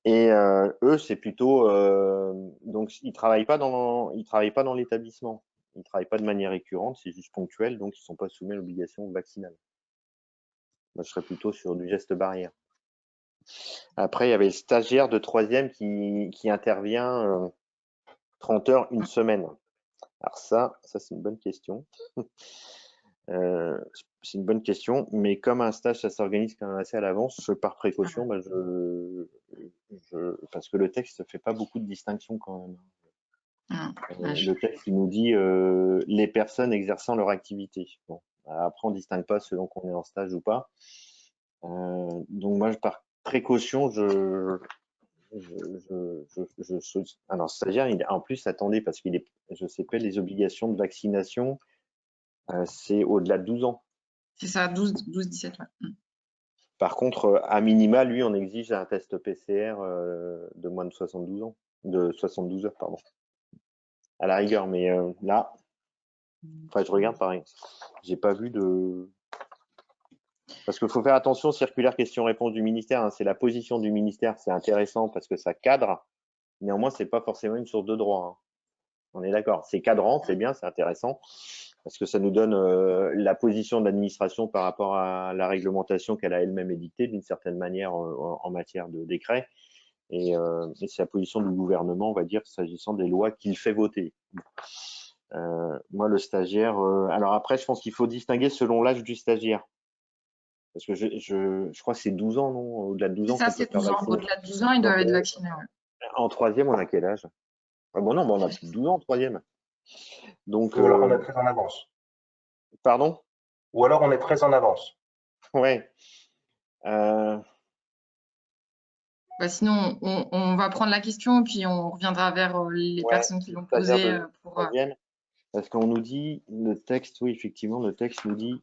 Et eux, c'est plutôt donc ils travaillent pas dans l'établissement. Ils travaillent pas de manière récurrente, c'est juste ponctuel, donc ils sont pas soumis à l'obligation vaccinale. Moi, je serais plutôt sur du geste barrière. Après, il y avait le stagiaire de 3e qui intervient 30 heures, une semaine. Alors ça c'est une bonne question. C'est une bonne question, mais comme un stage, ça s'organise quand même assez à l'avance, par précaution, bah, parce que le texte ne fait pas beaucoup de distinctions quand même. Le texte, il nous dit les personnes exerçant leur activité. Bon, après, on ne distingue pas selon qu'on est en stage ou pas. Donc moi, par précaution, alors, stagiaire, en plus, attendez, parce qu'il est, je sais pas, les obligations de vaccination, c'est au-delà de 12 ans. C'est ça, 12-17, ouais. Par contre, à minima, lui, on exige un test PCR de moins de 72 ans, de 72 heures, pardon. À la rigueur, mais là, enfin, je regarde pareil. J'ai pas vu de. Parce qu'il faut faire attention, circulaire question-réponse du ministère, hein, c'est la position du ministère, c'est intéressant parce que ça cadre. Néanmoins, c'est pas forcément une source de droit. Hein. On est d'accord. C'est cadrant, c'est bien, c'est intéressant parce que ça nous donne la position de l'administration par rapport à la réglementation qu'elle a elle-même édictée d'une certaine manière en matière de décret. Et c'est la position du gouvernement, on va dire, s'agissant des lois qu'il fait voter. Moi, le stagiaire. Alors après, je pense qu'il faut distinguer selon l'âge du stagiaire. Parce que je crois que c'est 12 ans, non? Au-delà de 12 ans. Ça, c'est 12 ans. Au-delà de 12 ans, ils doivent être vaccinés. Ouais. En 3e, on a quel âge? Ah bon, non, on a plus de 12 ans en 3e. Donc, ou alors on est très en avance. Pardon? Ou alors on est très en avance. Ouais. Bah sinon, on va prendre la question et puis on reviendra vers les personnes qui l'ont posée. Parce qu'on nous dit, le texte, oui, effectivement, le texte nous dit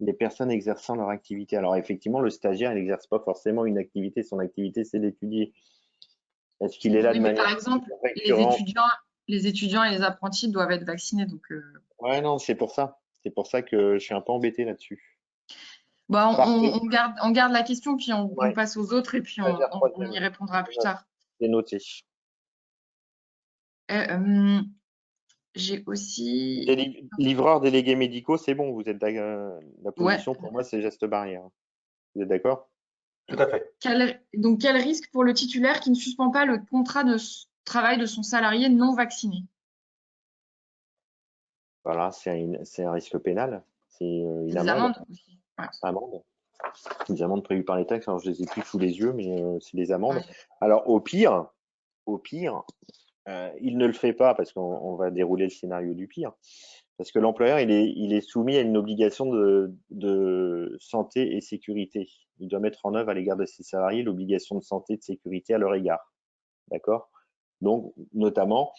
les personnes exerçant leur activité. Alors, effectivement, le stagiaire, il n'exerce pas forcément une activité. Son activité, c'est d'étudier. Est-ce qu'il est là de manière par exemple, les étudiants et les apprentis doivent être vaccinés. Donc, ouais, non, c'est pour ça. C'est pour ça que je suis un peu embêté là-dessus. Bah, on garde la question, puis on passe aux autres et puis on y répondra plus tard. C'est noté. J'ai aussi… Les livreurs délégués médicaux, c'est bon, vous êtes la position pour moi, c'est geste barrière. Vous êtes d'accord? Tout à fait. Donc, quel risque pour le titulaire qui ne suspend pas le contrat de travail de son salarié non vacciné? Voilà, c'est un risque pénal. C'est une amende aussi. Ouais. Amende. Les amendes prévues par les textes, alors je les ai plus sous les yeux, mais c'est des amendes. Ouais. Alors au pire, il ne le fait pas parce qu'on va dérouler le scénario du pire. Parce que l'employeur, il est soumis à une obligation de santé et sécurité. Il doit mettre en œuvre à l'égard de ses salariés l'obligation de santé et de sécurité à leur égard. D'accord? Donc, notamment,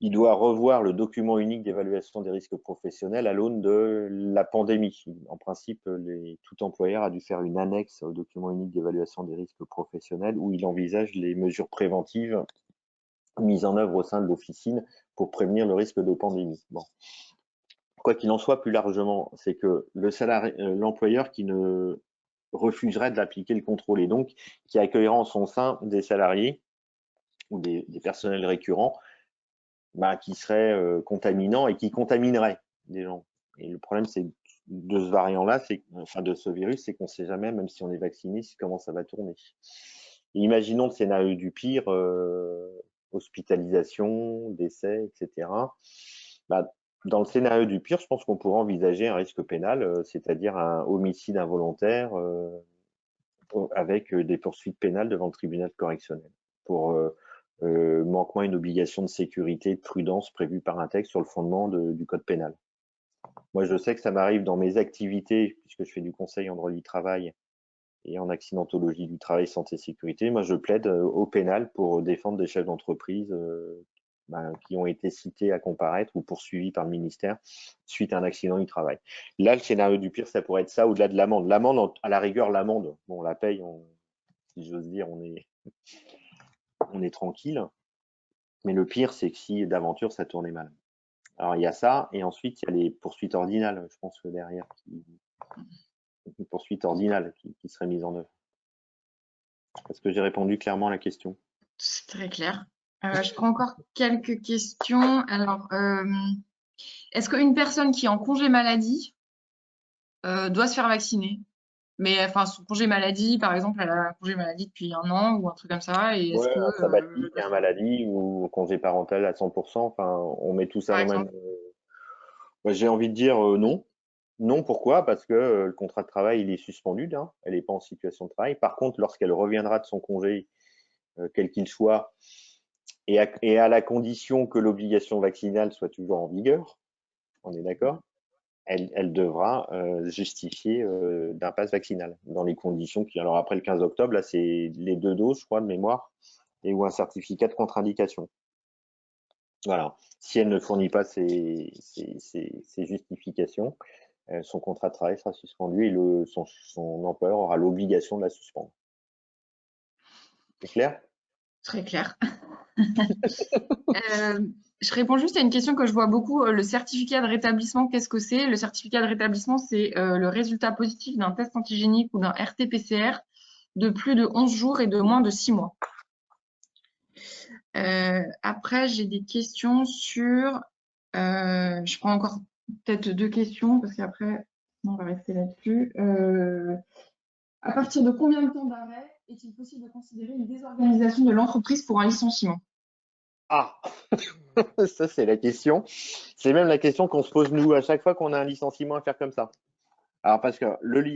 il doit revoir le document unique d'évaluation des risques professionnels à l'aune de la pandémie. En principe, tout employeur a dû faire une annexe au document unique d'évaluation des risques professionnels où il envisage les mesures préventives mises en œuvre au sein de l'officine pour prévenir le risque de pandémie. Bon. Quoi qu'il en soit, plus largement, c'est que l'employeur qui ne refuserait de l'appliquer le contrôle et donc qui accueillera en son sein des salariés ou des personnels récurrents qui seraient contaminants et qui contamineraient des gens. Et le problème de ce variant-là, de ce virus, c'est qu'on ne sait jamais, même si on est vacciné, comment ça va tourner. Et imaginons le scénario du pire, hospitalisation, décès, etc. Dans le scénario du pire, je pense qu'on pourrait envisager un risque pénal, c'est-à-dire un homicide involontaire avec des poursuites pénales devant le tribunal correctionnel pour manquement à une obligation de sécurité, de prudence prévue par un texte sur le fondement du code pénal. Moi, je sais que ça m'arrive dans mes activités, puisque je fais du conseil en droit du travail et en accidentologie du travail, santé, sécurité. Moi, je plaide au pénal pour défendre des chefs d'entreprise qui ont été cités à comparaître ou poursuivis par le ministère suite à un accident du travail. Là, le scénario du pire, ça pourrait être ça, au-delà de l'amende. L'amende, à la rigueur, l'amende, bon, on la paye, si j'ose dire, on est tranquille. Mais le pire, c'est que si d'aventure, ça tournait mal. Alors, il y a ça, et ensuite, il y a les poursuites ordinales, je pense que derrière, une poursuite ordinale qui serait mise en œuvre. Est-ce que j'ai répondu clairement à la question? C'est très clair. Je prends encore quelques questions. Alors, est-ce qu'une personne qui est en congé maladie doit se faire vacciner? Mais enfin, son congé maladie, par exemple, elle a un congé maladie depuis 1 an ou un truc comme ça. Et est-ce Ouais, que, un sabbatique, un maladie ou congé parental à 100%, enfin, on met tout ça par dans le même. exemple, Moi, j'ai envie de dire non. Non, pourquoi? Parce que le contrat de travail, il est suspendu, hein. Elle n'est pas en situation de travail. Par contre, lorsqu'elle reviendra de son congé, quel qu'il soit, et à la condition que l'obligation vaccinale soit toujours en vigueur, on est d'accord? Elle devra justifier d'un pass vaccinal dans les conditions qui, alors après le 15 octobre, là, c'est les 2 doses, je crois, de mémoire, et ou un certificat de contre-indication. Voilà. Si elle ne fournit pas ces justifications, son contrat de travail sera suspendu et son employeur aura l'obligation de la suspendre. C'est clair? très clair. Je réponds juste à une question que je vois beaucoup. Le certificat de rétablissement, qu'est-ce que c'est? Le certificat de rétablissement, c'est le résultat positif d'un test antigénique ou d'un RT-PCR de plus de 11 jours et de moins de 6 mois. Après, j'ai des questions sur... je prends encore peut-être 2 questions parce qu'après, on va rester là-dessus. À partir de combien de temps d'arrêt est-il possible de considérer une désorganisation de l'entreprise pour un licenciement? Ah, ça c'est la question. C'est même la question qu'on se pose nous à chaque fois qu'on a un licenciement à faire comme ça. Alors parce que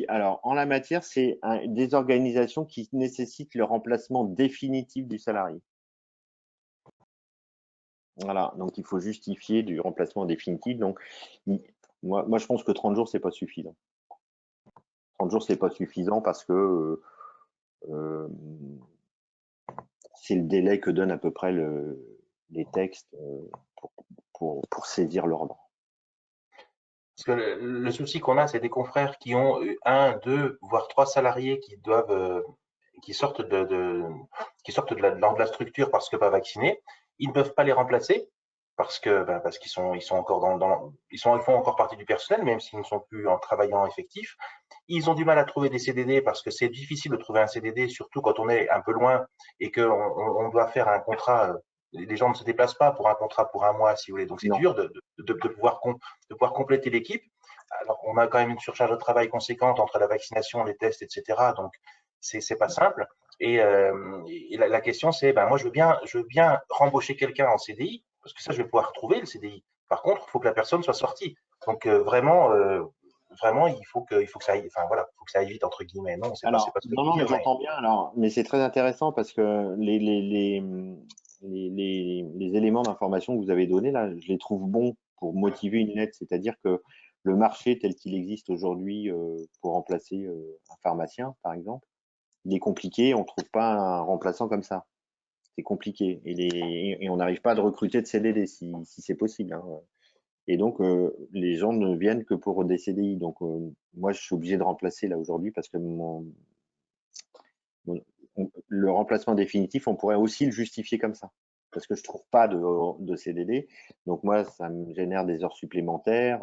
alors en la matière, c'est des organisations qui nécessitent le remplacement définitif du salarié. Voilà, donc il faut justifier du remplacement définitif. Donc moi je pense que 30 jours c'est pas suffisant. 30 jours c'est pas suffisant parce que c'est le délai que donnent à peu près les textes pour saisir l'ordre. Parce que le souci qu'on a, c'est des confrères qui ont 1, 2, voire 3 salariés qui sortent de la structure parce que pas vaccinés. Ils ne peuvent pas les remplacer parce qu'ils sont encore ils font encore partie du personnel, même s'ils ne sont plus en travaillant effectif. Ils ont du mal à trouver des CDD parce que c'est difficile de trouver un CDD, surtout quand on est un peu loin et qu'on doit faire un contrat. Les gens ne se déplacent pas pour un contrat pour 1 mois, si vous voulez. Donc, c'est dur de pouvoir compléter l'équipe. Alors, on a quand même une surcharge de travail conséquente entre la vaccination, les tests, etc. Donc, c'est pas simple. Et la question, c'est, moi, je veux bien rembaucher quelqu'un en CDI parce que ça, je vais pouvoir trouver le CDI. Par contre, il faut que la personne soit sortie. Donc, vraiment, il faut que ça aille, enfin voilà, faut que ça aille vite entre guillemets. Non, c'est pas ce que je veux non, mais dire, j'entends bien. Alors, mais c'est très intéressant parce que les éléments d'information que vous avez donnés là, je les trouve bons pour motiver une lettre. C'est-à-dire que le marché tel qu'il existe aujourd'hui pour remplacer un pharmacien, par exemple, il est compliqué, on ne trouve pas un remplaçant comme ça. C'est compliqué. Et on n'arrive pas à recruter de CDD si c'est possible, hein. Et donc, les gens ne viennent que pour des CDI. Donc, moi, je suis obligé de remplacer là aujourd'hui parce que le remplacement définitif, on pourrait aussi le justifier comme ça. Parce que je trouve pas de CDD. Donc, moi, ça me génère des heures supplémentaires.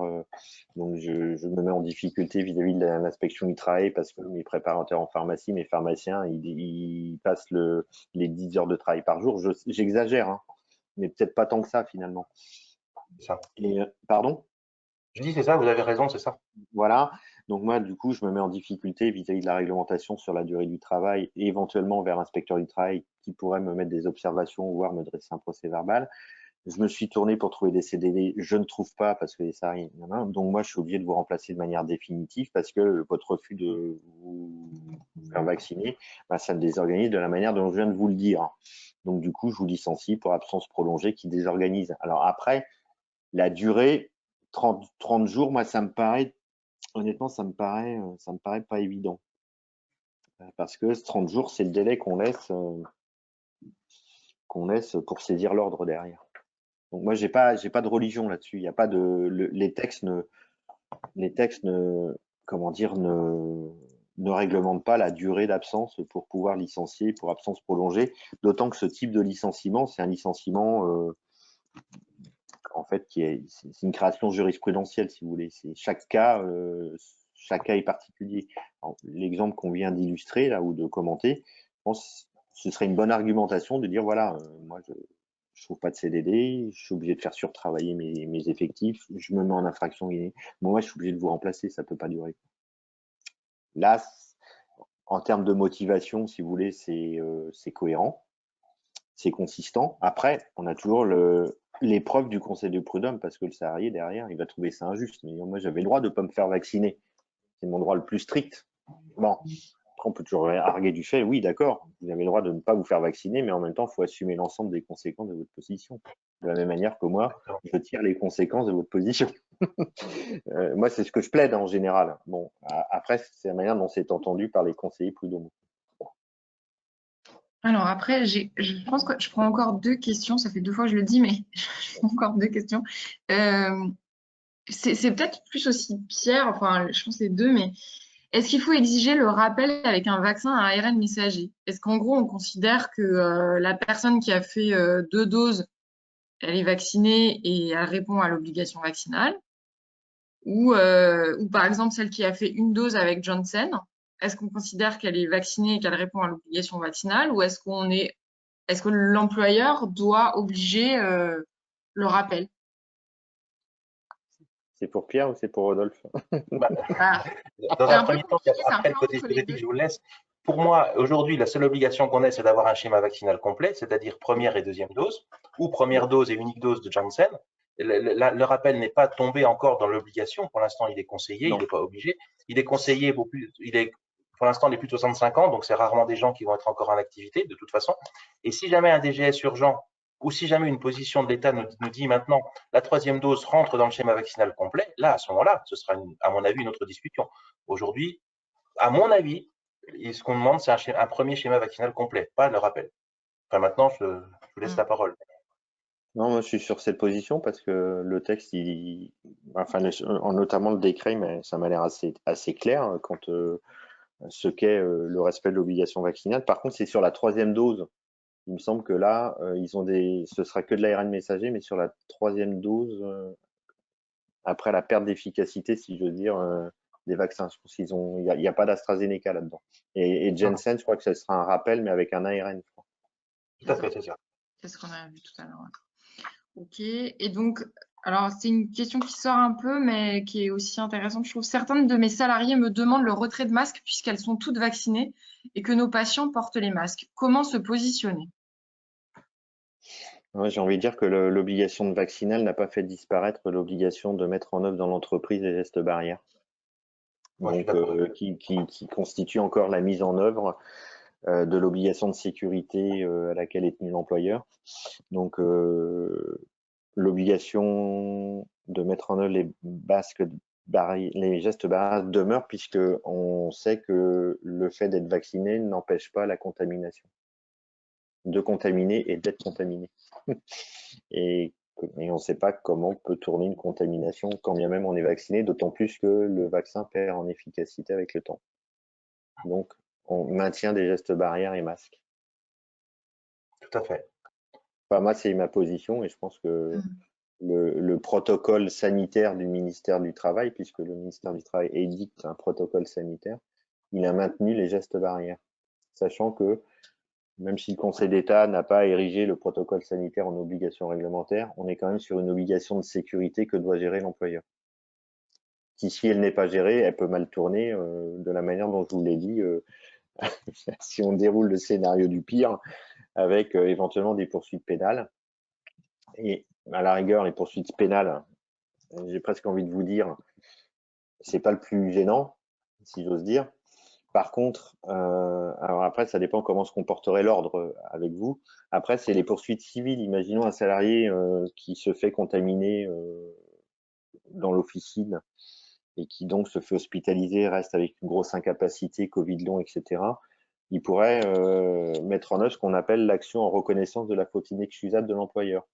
Donc, je me mets en difficulté vis-à-vis de l'inspection du travail parce que mes préparateurs en pharmacie, mes pharmaciens, ils passent les 10 heures de travail par jour. J'exagère, hein, mais peut-être pas tant que ça finalement. Ça. Et, pardon? Je dis c'est ça, vous avez raison, c'est ça. Voilà. Donc moi, du coup, je me mets en difficulté vis-à-vis de la réglementation sur la durée du travail et éventuellement vers l'inspecteur du travail qui pourrait me mettre des observations, voire me dresser un procès verbal. Je me suis tourné pour trouver des CDD. Je ne trouve pas parce que les salariés, donc moi, je suis obligé de vous remplacer de manière définitive parce que votre refus de vous faire vacciner, bah, ça me désorganise de la manière dont je viens de vous le dire. Donc du coup, je vous licencie pour absence prolongée qui désorganise. Alors après, la durée, 30 jours, moi, ça me paraît, honnêtement, ça me paraît pas évident. Parce que 30 jours, c'est le délai qu'on laisse pour saisir l'ordre derrière. Donc moi, j'ai pas de religion là-dessus. Il y a pas de, les textes ne, comment dire, ne réglementent pas la durée d'absence pour pouvoir licencier pour absence prolongée. D'autant que ce type de licenciement, c'est un licenciement en fait, c'est une création jurisprudentielle, si vous voulez. C'est chaque cas est particulier. L'exemple qu'on vient d'illustrer là ou de commenter, je pense ce serait une bonne argumentation de dire voilà, moi je trouve pas de CDD, je suis obligé de faire surtravailler mes effectifs, je me mets en infraction. Bon, moi je suis obligé de vous remplacer, ça peut pas durer. Là, en termes de motivation, si vous voulez, c'est cohérent, c'est consistant. Après, on a toujours l'épreuve du conseil de prud'homme parce que le salarié derrière, il va trouver ça injuste. Mais moi, j'avais le droit de ne pas me faire vacciner. C'est mon droit le plus strict. Bon, on peut toujours arguer du fait, oui, d'accord, vous avez le droit de ne pas vous faire vacciner, mais en même temps, il faut assumer l'ensemble des conséquences de votre position. De la même manière que moi, je tire les conséquences de votre position. Moi, c'est ce que je plaide en général. Bon, après, c'est la manière dont c'est entendu par les conseillers prud'homaux. Alors après, je pense que je prends encore deux questions. Ça fait 2 fois que je le dis, mais je prends encore 2 questions. C'est peut-être plus aussi Pierre, enfin, je pense les deux, mais est-ce qu'il faut exiger le rappel avec un vaccin à ARN messager? Est-ce qu'en gros, on considère que la personne qui a fait 2 doses, elle est vaccinée et elle répond à l'obligation vaccinale? Ou par exemple, celle qui a fait 1 dose avec Johnson, est-ce qu'on considère qu'elle est vaccinée et qu'elle répond à l'obligation vaccinale? Ou est-ce que l'employeur doit obliger le rappel? C'est pour Pierre ou c'est pour Rodolphe? Bah, Ah, dans c'est un un peu premier temps, compliqué, c'est un après peu le côté entre les juridique, deux. je vous laisse. Pour moi, aujourd'hui, la seule obligation qu'on ait, c'est d'avoir un schéma vaccinal complet, c'est-à-dire première et deuxième dose, ou première dose et unique dose de Janssen. Le rappel n'est pas tombé encore dans l'obligation. Pour l'instant, il est conseillé, il n'est pas obligé. Il est conseillé pour l'instant, il est plus de 65 ans, donc c'est rarement des gens qui vont être encore en activité, de toute façon. Et si jamais un DGS urgent, ou si jamais une position de l'État nous dit maintenant la troisième dose rentre dans le schéma vaccinal complet, là, à ce moment-là, ce sera, à mon avis, une autre discussion. Aujourd'hui, à mon avis, ce qu'on demande, c'est un premier schéma vaccinal complet, pas le rappel. Enfin, maintenant, je vous laisse la parole. Non, moi je suis sur cette position parce que le texte, notamment le décret, mais ça m'a l'air assez clair quant ce qu'est le respect de l'obligation vaccinale. Par contre, c'est sur la troisième dose. Il me semble que là, ce sera que de l'ARN messager, mais sur la troisième dose, après la perte d'efficacité, si je veux dire, des vaccins. Je pense il n'y a pas d'AstraZeneca là-dedans. Et Janssen, je crois que ce sera un rappel, mais avec un ARN. Je crois. Tout à fait, c'est ça. C'est ce qu'on a vu tout à l'heure. Ok. Et donc, alors c'est une question qui sort un peu, mais qui est aussi intéressante. Je trouve certains de mes salariés me demandent le retrait de masques puisqu'elles sont toutes vaccinées et que nos patients portent les masques. Comment se positionner? Ouais, j'ai envie de dire que l'obligation de vaccinale n'a pas fait disparaître l'obligation de mettre en œuvre dans l'entreprise les gestes barrières. Moi, je suis Donc, d'accord. qui constitue encore la mise en œuvre de l'obligation de sécurité à laquelle est tenu l'employeur. Donc, l'obligation de mettre en œuvre les gestes barrières demeure, puisque on sait que le fait d'être vacciné n'empêche pas la contamination, de contaminer et d'être contaminé. Et on ne sait pas comment peut tourner une contamination quand bien même on est vacciné, d'autant plus que le vaccin perd en efficacité avec le temps. Donc, on maintient des gestes barrières et masques. Tout à fait. Enfin, moi, c'est ma position et je pense que le protocole sanitaire du ministère du Travail, puisque le ministère du Travail édicte un protocole sanitaire, il a maintenu les gestes barrières, sachant que même si le Conseil d'État n'a pas érigé le protocole sanitaire en obligation réglementaire, on est quand même sur une obligation de sécurité que doit gérer l'employeur. Si elle n'est pas gérée, elle peut mal tourner de la manière dont je vous l'ai dit, si on déroule le scénario du pire, avec éventuellement des poursuites pénales. Et à la rigueur, les poursuites pénales, j'ai presque envie de vous dire, c'est pas le plus gênant, si j'ose dire. Par contre, alors après, ça dépend comment se comporterait l'ordre avec vous. Après, c'est les poursuites civiles. Imaginons un salarié qui se fait contaminer dans l'officine et qui donc se fait hospitaliser, reste avec une grosse incapacité, Covid long, etc. Il pourrait mettre en œuvre ce qu'on appelle l'action en reconnaissance de la faute inexcusable de l'employeur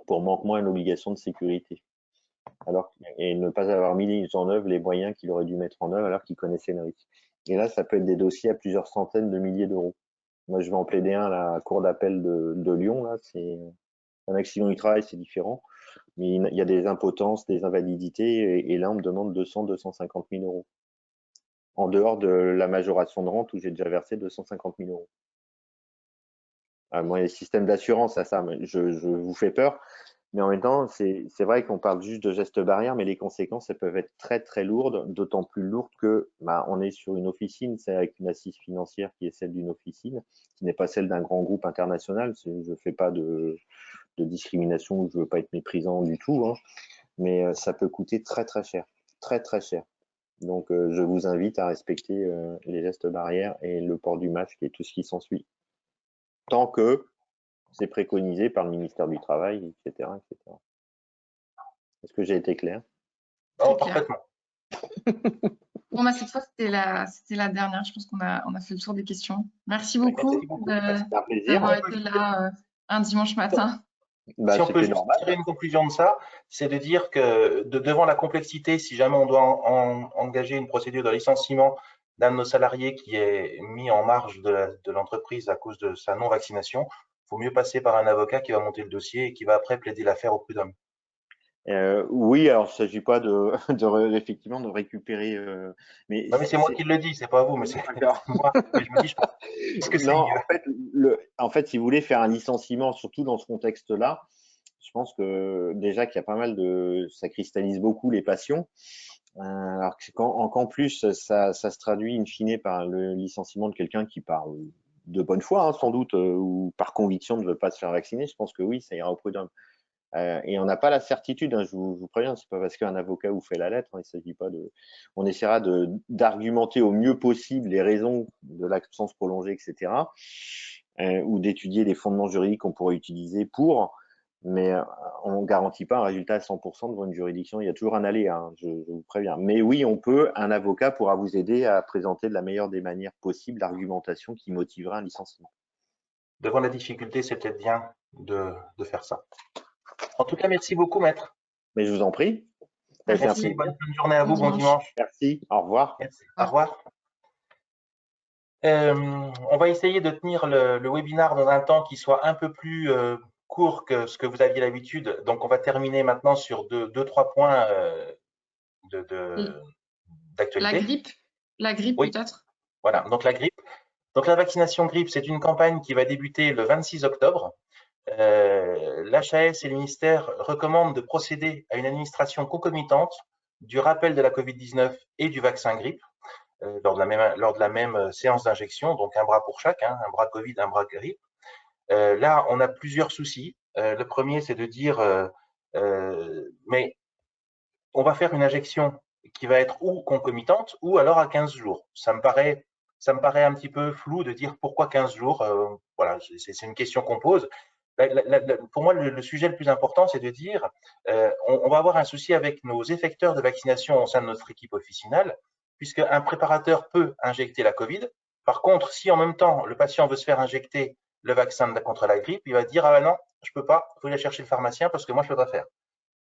pour manquement à une obligation de sécurité. Et ne pas avoir mis en œuvre les moyens qu'il aurait dû mettre en œuvre alors qu'il connaissait le risque. Et là, ça peut être des dossiers à plusieurs centaines de milliers d'euros. Moi, je vais en plaider un à la cour d'appel de Lyon. Là, c'est un accident du travail, c'est différent. Mais il y a des impotences, des invalidités, et là, on me demande 200-250 000 euros. En dehors de la majoration de rente où j'ai déjà versé 250 000 euros. Moi, les systèmes d'assurance, ça, je vous fais peur. Mais en même temps, c'est vrai qu'on parle juste de gestes barrières, mais les conséquences, elles peuvent être très, très lourdes, d'autant plus lourdes que on est sur une officine, c'est avec une assise financière qui est celle d'une officine, qui n'est pas celle d'un grand groupe international. Je ne fais pas de discrimination, je ne veux pas être méprisant du tout, hein, mais ça peut coûter très, très cher. Très, très cher. Donc, je vous invite à respecter les gestes barrières et le port du masque et tout ce qui s'ensuit. Tant que c'est préconisé par le ministère du Travail, etc. etc. Est-ce que j'ai été clair? Oh, parfaitement. Bon, cette fois, c'était la dernière. Je pense qu'on a fait le tour des questions. Merci beaucoup, d'avoir été là un dimanche matin. Si on peut juste tirer une conclusion de ça, c'est de dire que devant la complexité, si jamais on doit engager une procédure de licenciement d'un de nos salariés qui est mis en marge de l'entreprise à cause de sa non-vaccination, il faut mieux passer par un avocat qui va monter le dossier et qui va après plaider l'affaire au prud'homme. Oui, alors il ne s'agit pas effectivement de récupérer. Mais c'est moi qui le dis, c'est pas vous, mais c'est moi. Mais je me dis, est-ce que c'est mieux? En fait, si vous voulez faire un licenciement, surtout dans ce contexte-là, je pense que déjà qu'il y a pas mal ça cristallise beaucoup les passions. Alors qu'en plus, ça se traduit in fine par le licenciement de quelqu'un qui parle de bonne foi, hein, sans doute, ou par conviction ne veut pas se faire vacciner. Je pense que oui, ça ira au prud'homme. Et on n'a pas la certitude, hein, je vous préviens, c'est pas parce qu'un avocat vous fait la lettre, hein, il s'agit pas de. On essaiera d'argumenter au mieux possible les raisons de l'absence prolongée, etc. Ou d'étudier les fondements juridiques qu'on pourrait utiliser pour, mais on ne garantit pas un résultat à 100% devant une juridiction. Il y a toujours un aléa, hein, je vous préviens. Mais oui, un avocat pourra vous aider à présenter de la meilleure des manières possibles l'argumentation qui motivera un licenciement. Devant la difficulté, c'est peut-être bien de faire ça. En tout cas, merci beaucoup, maître. Mais je vous en prie. Merci, bonne journée à vous, bon dimanche. Merci, au revoir. Merci. Au revoir. On va essayer de tenir le webinaire dans un temps qui soit un peu plus court que ce que vous aviez l'habitude. Donc, on va terminer maintenant sur deux, trois points d'actualité. La grippe oui. Peut-être. Voilà, donc la grippe. Donc, la vaccination grippe, c'est une campagne qui va débuter le 26 octobre. L'HAS et le ministère recommandent de procéder à une administration concomitante du rappel de la Covid-19 et du vaccin grippe lors de la même séance d'injection, donc un bras pour chaque, hein, un bras Covid, un bras grippe. Là, on a plusieurs soucis. Le premier, c'est de dire, mais on va faire une injection qui va être ou concomitante ou alors à 15 jours. Ça me paraît un petit peu flou de dire pourquoi 15 jours. Voilà, c'est une question qu'on pose. pour moi, le sujet le plus important, c'est de dire on va avoir un souci avec nos effecteurs de vaccination au sein de notre équipe officinale, puisqu'un préparateur peut injecter la Covid. Par contre, si en même temps, le patient veut se faire injecter le vaccin contre la grippe, il va dire « Ah ben non, je ne peux pas, il faut aller chercher le pharmacien parce que moi, je ne peux pas faire ».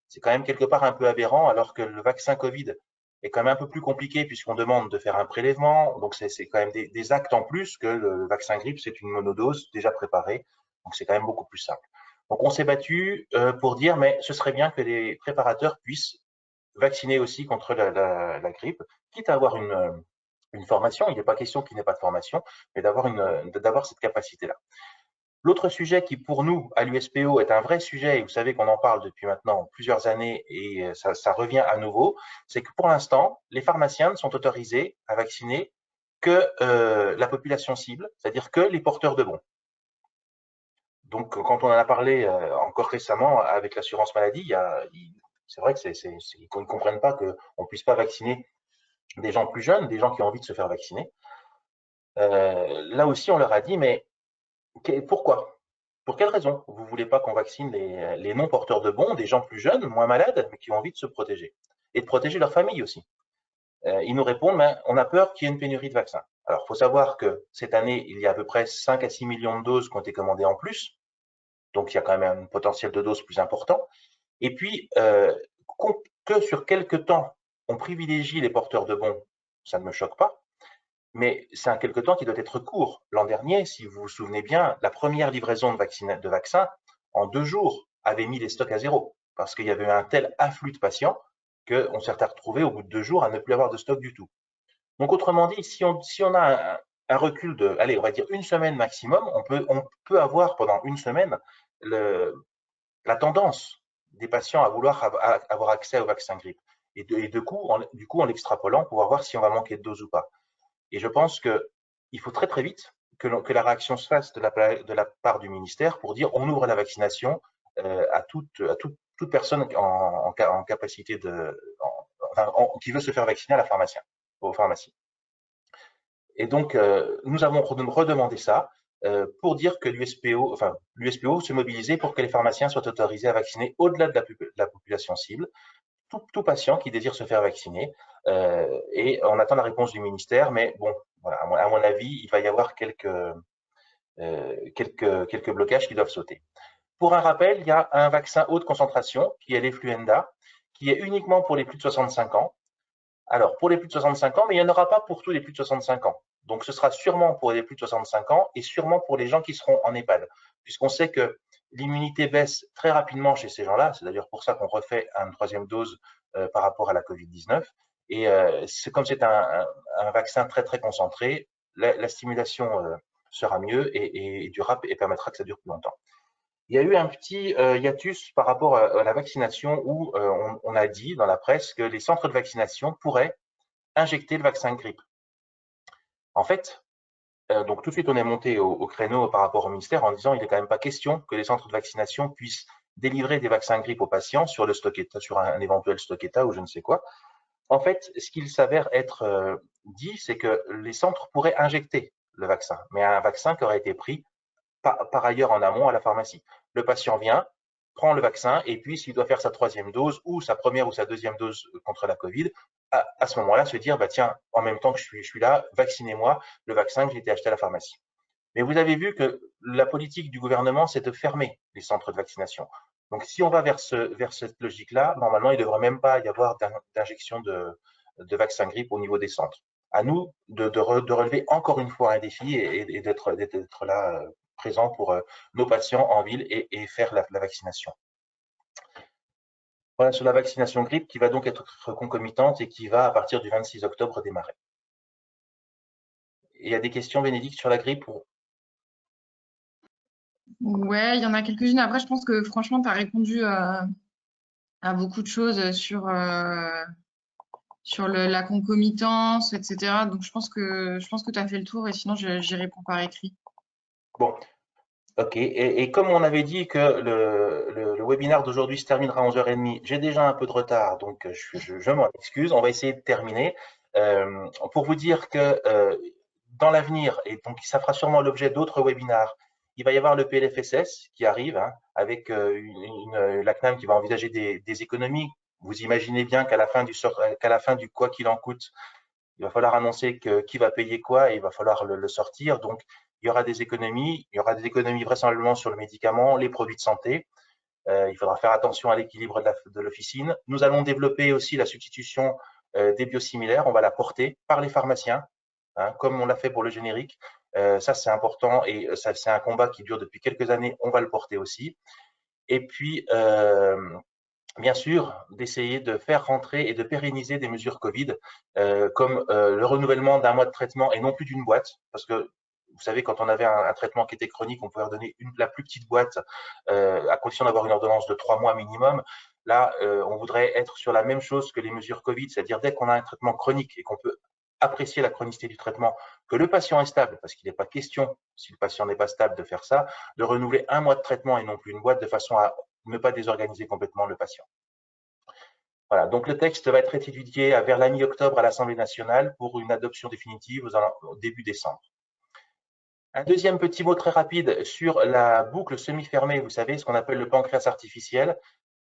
C'est quand même quelque part un peu aberrant, alors que le vaccin Covid est quand même un peu plus compliqué puisqu'on demande de faire un prélèvement. Donc, c'est quand même des actes en plus que le vaccin grippe, c'est une monodose déjà préparée. Donc, c'est quand même beaucoup plus simple. Donc, on s'est battu pour dire, mais ce serait bien que les préparateurs puissent vacciner aussi contre la grippe, quitte à avoir une formation. Il n'est pas question qu'il n'ait pas de formation, mais d'avoir cette capacité-là. L'autre sujet qui, pour nous, à l'USPO, est un vrai sujet, et vous savez qu'on en parle depuis maintenant plusieurs années, et ça revient à nouveau, c'est que pour l'instant, les pharmaciens ne sont autorisés à vacciner que la population cible, c'est-à-dire que les porteurs de bons. Donc, quand on en a parlé encore récemment avec l'assurance maladie, c'est vrai qu'ils ne comprennent pas qu'on ne puisse pas vacciner des gens plus jeunes, des gens qui ont envie de se faire vacciner. Là aussi, on leur a dit, mais pourquoi? Pour quelle raison vous ne voulez pas qu'on vaccine les non-porteurs de bons, des gens plus jeunes, moins malades, mais qui ont envie de se protéger et de protéger leur famille aussi? Ils nous répondent, ben, on a peur qu'il y ait une pénurie de vaccins. Alors, il faut savoir que cette année, il y a à peu près 5 à 6 millions de doses qui ont été commandées en plus. Donc, il y a quand même un potentiel de doses plus important. Et puis, que sur quelques temps, on privilégie les porteurs de bons, ça ne me choque pas. Mais c'est un quelque temps qui doit être court. L'an dernier, si vous vous souvenez bien, la première livraison de vaccins, en 2 jours, avait mis les stocks à zéro, parce qu'il y avait un tel afflux de patients qu'on s'est retrouvé au bout de 2 jours à ne plus avoir de stock du tout. Donc, autrement dit, si on a un recul de, allez, on va dire une semaine maximum, on peut avoir pendant une semaine la tendance des patients à vouloir avoir accès au vaccin grippe. Et du coup, en l'extrapolant, pouvoir voir si on va manquer de doses ou pas. Et je pense qu'il faut très très vite que la réaction se fasse de la part du ministère pour dire on ouvre la vaccination à toute personne en capacité qui veut se faire vacciner à la pharmacie, aux pharmacies. Et donc, nous avons redemandé ça pour dire que l'USPO se mobilisait pour que les pharmaciens soient autorisés à vacciner au-delà de la population cible, tout patient qui désire se faire vacciner. Et on attend la réponse du ministère, mais bon, voilà, à mon avis, il va y avoir quelques blocages qui doivent sauter. Pour un rappel, il y a un vaccin haute concentration qui est l'Efluenda, qui est uniquement pour les plus de 65 ans. Alors, pour les plus de 65 ans, mais il n'y en aura pas pour tous les plus de 65 ans. Donc, ce sera sûrement pour les plus de 65 ans et sûrement pour les gens qui seront en EHPAD, puisqu'on sait que l'immunité baisse très rapidement chez ces gens-là. C'est d'ailleurs pour ça qu'on refait une 3e dose par rapport à la Covid-19. Et comme c'est un vaccin très, très concentré, la stimulation sera mieux et durable et permettra que ça dure plus longtemps. Il y a eu un petit hiatus par rapport à la vaccination où on a dit dans la presse que les centres de vaccination pourraient injecter le vaccin grippe. En fait, donc tout de suite, on est monté au créneau par rapport au ministère en disant il n'est quand même pas question que les centres de vaccination puissent délivrer des vaccins grippe aux patients sur un éventuel stock état ou je ne sais quoi. En fait, ce qu'il s'avère être dit, c'est que les centres pourraient injecter le vaccin, mais un vaccin qui aurait été pris par ailleurs en amont à la pharmacie. Le patient vient, prend le vaccin et puis s'il doit faire sa 3e dose ou sa 1re ou sa 2e dose contre la Covid, à ce moment-là se dire bah tiens, en même temps que je suis là, vaccinez-moi le vaccin que j'ai été acheté à la pharmacie. Mais vous avez vu que la politique du gouvernement, c'est de fermer les centres de vaccination. Donc si on va vers cette logique-là, normalement, il ne devrait même pas y avoir d'injection de vaccin grippe au niveau des centres. À nous de relever encore une fois un défi et d'être là présent pour nos patients en ville et faire la vaccination. Voilà sur la vaccination grippe qui va donc être concomitante et qui va à partir du 26 octobre démarrer. Il y a des questions, Bénédicte, sur la grippe ou... Ouais, il y en a quelques-unes. Après, je pense que franchement, tu as répondu à beaucoup de choses sur la concomitance, etc. Donc, je pense que tu as fait le tour et sinon, j'y réponds par écrit. Bon, ok. Et comme on avait dit que le webinaire d'aujourd'hui se terminera à 11h30, j'ai déjà un peu de retard, donc je m'en excuse. On va essayer de terminer. Pour vous dire que dans l'avenir, et donc ça fera sûrement l'objet d'autres webinaires, Il va y avoir le PLFSS qui arrive, hein, avec la CNAM qui va envisager des économies. Vous imaginez bien qu'à la fin du quoi qu'il en coûte, il va falloir annoncer qui va payer quoi et il va falloir le sortir. Donc, il y aura des économies. Il y aura des économies vraisemblablement sur le médicament, les produits de santé. Il faudra faire attention à l'équilibre de l'officine. Nous allons développer aussi la substitution des biosimilaires. On va la porter par les pharmaciens, hein, comme on l'a fait pour le générique. Ça, c'est important et ça, c'est un combat qui dure depuis quelques années. On va le porter aussi. Et puis, bien sûr, d'essayer de faire rentrer et de pérenniser des mesures Covid, comme le renouvellement d'un mois de traitement et non plus d'une boîte, parce que vous savez, quand on avait un traitement qui était chronique, on pouvait redonner la plus petite boîte à condition d'avoir une ordonnance de 3 mois minimum. Là, on voudrait être sur la même chose que les mesures Covid, c'est-à-dire dès qu'on a un traitement chronique et qu'on peut apprécier la chronicité du traitement, que le patient est stable, parce qu'il n'est pas question, si le patient n'est pas stable, de faire ça, de renouveler un mois de traitement et non plus une boîte de façon à ne pas désorganiser complètement le patient. Voilà, donc le texte va être étudié vers la mi-octobre à l'Assemblée nationale pour une adoption définitive au début décembre. Un deuxième petit mot très rapide sur la boucle semi-fermée, vous savez, ce qu'on appelle le pancréas artificiel.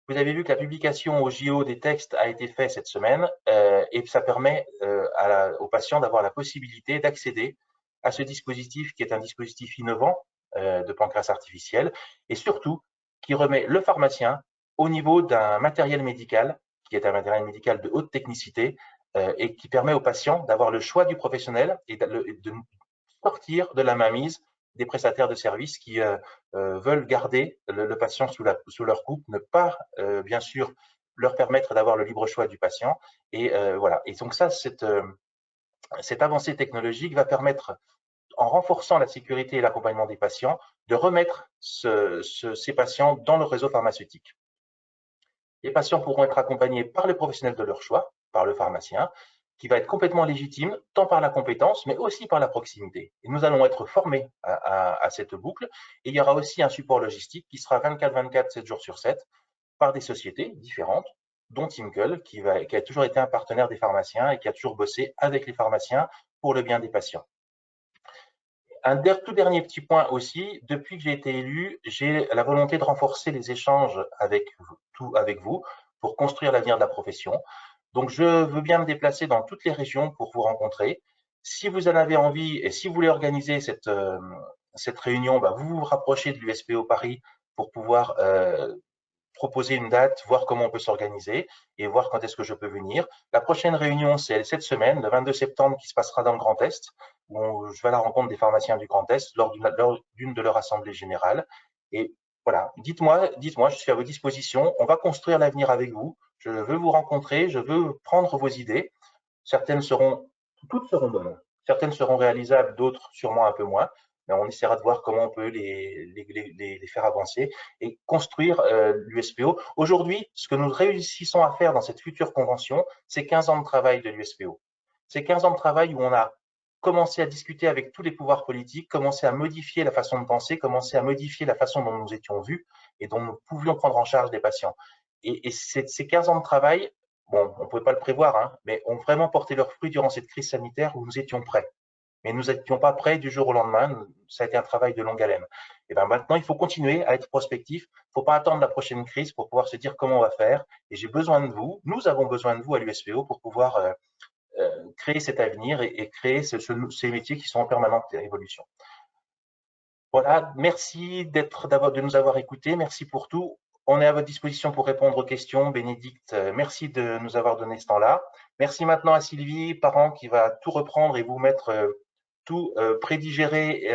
Vous avez vu que la publication au JO des textes a été faite cette semaine et ça permet aux patients d'avoir la possibilité d'accéder à ce dispositif qui est un dispositif innovant de pancréas artificiel et surtout qui remet le pharmacien au niveau d'un matériel médical qui est un matériel médical de haute technicité et qui permet aux patients d'avoir le choix du professionnel et de sortir de la mainmise des prestataires de services qui veulent garder le patient sous leur coupe, ne pas, bien sûr, leur permettre d'avoir le libre choix du patient. Et voilà. Et donc ça, cette avancée technologique va permettre, en renforçant la sécurité et l'accompagnement des patients, de remettre ces patients dans le réseau pharmaceutique. Les patients pourront être accompagnés par les professionnels de leur choix, par le pharmacien, qui va être complètement légitime, tant par la compétence, mais aussi par la proximité. Et nous allons être formés à cette boucle. Et il y aura aussi un support logistique qui sera 24/24, 7 jours sur 7, par des sociétés différentes, dont Timcle, qui a toujours été un partenaire des pharmaciens et qui a toujours bossé avec les pharmaciens pour le bien des patients. Un tout dernier petit point aussi, depuis que j'ai été élu, j'ai la volonté de renforcer les échanges avec vous pour construire l'avenir de la profession. Donc, je veux bien me déplacer dans toutes les régions pour vous rencontrer. Si vous en avez envie et si vous voulez organiser cette réunion, vous vous rapprochez de l'USPO Paris pour pouvoir proposer une date, voir comment on peut s'organiser et voir quand est-ce que je peux venir. La prochaine réunion, c'est cette semaine, le 22 septembre, qui se passera dans le Grand Est, où je vais à la rencontre des pharmaciens du Grand Est lors d'une de leurs assemblées générales. Et voilà, dites-moi, je suis à vos dispositions. On va construire l'avenir avec vous. Je veux vous rencontrer, je veux prendre vos idées. Toutes seront bonnes. Certaines seront réalisables, d'autres sûrement un peu moins. Mais on essaiera de voir comment on peut les faire avancer et construire l'USPO. Aujourd'hui, ce que nous réussissons à faire dans cette future convention, c'est 15 ans de travail de l'USPO. C'est 15 ans de travail où on a commencé à discuter avec tous les pouvoirs politiques, commencé à modifier la façon de penser, commencé à modifier la façon dont nous étions vus et dont nous pouvions prendre en charge des patients. Et ces 15 ans de travail, bon, on ne pouvait pas le prévoir, hein, mais ont vraiment porté leurs fruits durant cette crise sanitaire où nous étions prêts. Mais nous n'étions pas prêts du jour au lendemain. Ça a été un travail de longue haleine. Et bien maintenant, il faut continuer à être prospectif. Il ne faut pas attendre la prochaine crise pour pouvoir se dire comment on va faire. Et j'ai besoin de vous. Nous avons besoin de vous à l'USPO pour pouvoir créer cet avenir et créer ces métiers qui sont en permanente évolution. Voilà. Merci de nous avoir écoutés. Merci pour tout. On est à votre disposition pour répondre aux questions. Bénédicte, merci de nous avoir donné ce temps-là. Merci maintenant à Sylvie, parent, qui va tout reprendre et vous mettre tout prédigéré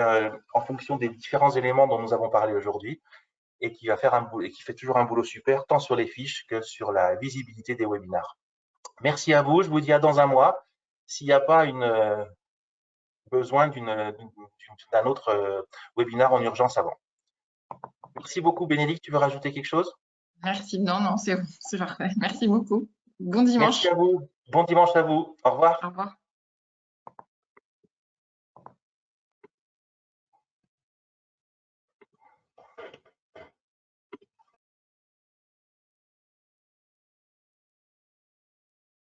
en fonction des différents éléments dont nous avons parlé aujourd'hui et qui fait toujours un boulot super, tant sur les fiches que sur la visibilité des webinars. Merci à vous. Je vous dis à dans un mois. S'il n'y a pas besoin d'un autre webinar en urgence avant. Merci beaucoup, Bénédicte. Tu veux rajouter quelque chose? Merci. Non, c'est parfait. Merci beaucoup. Bon dimanche. Merci à vous. Bon dimanche à vous. Au revoir. Au revoir.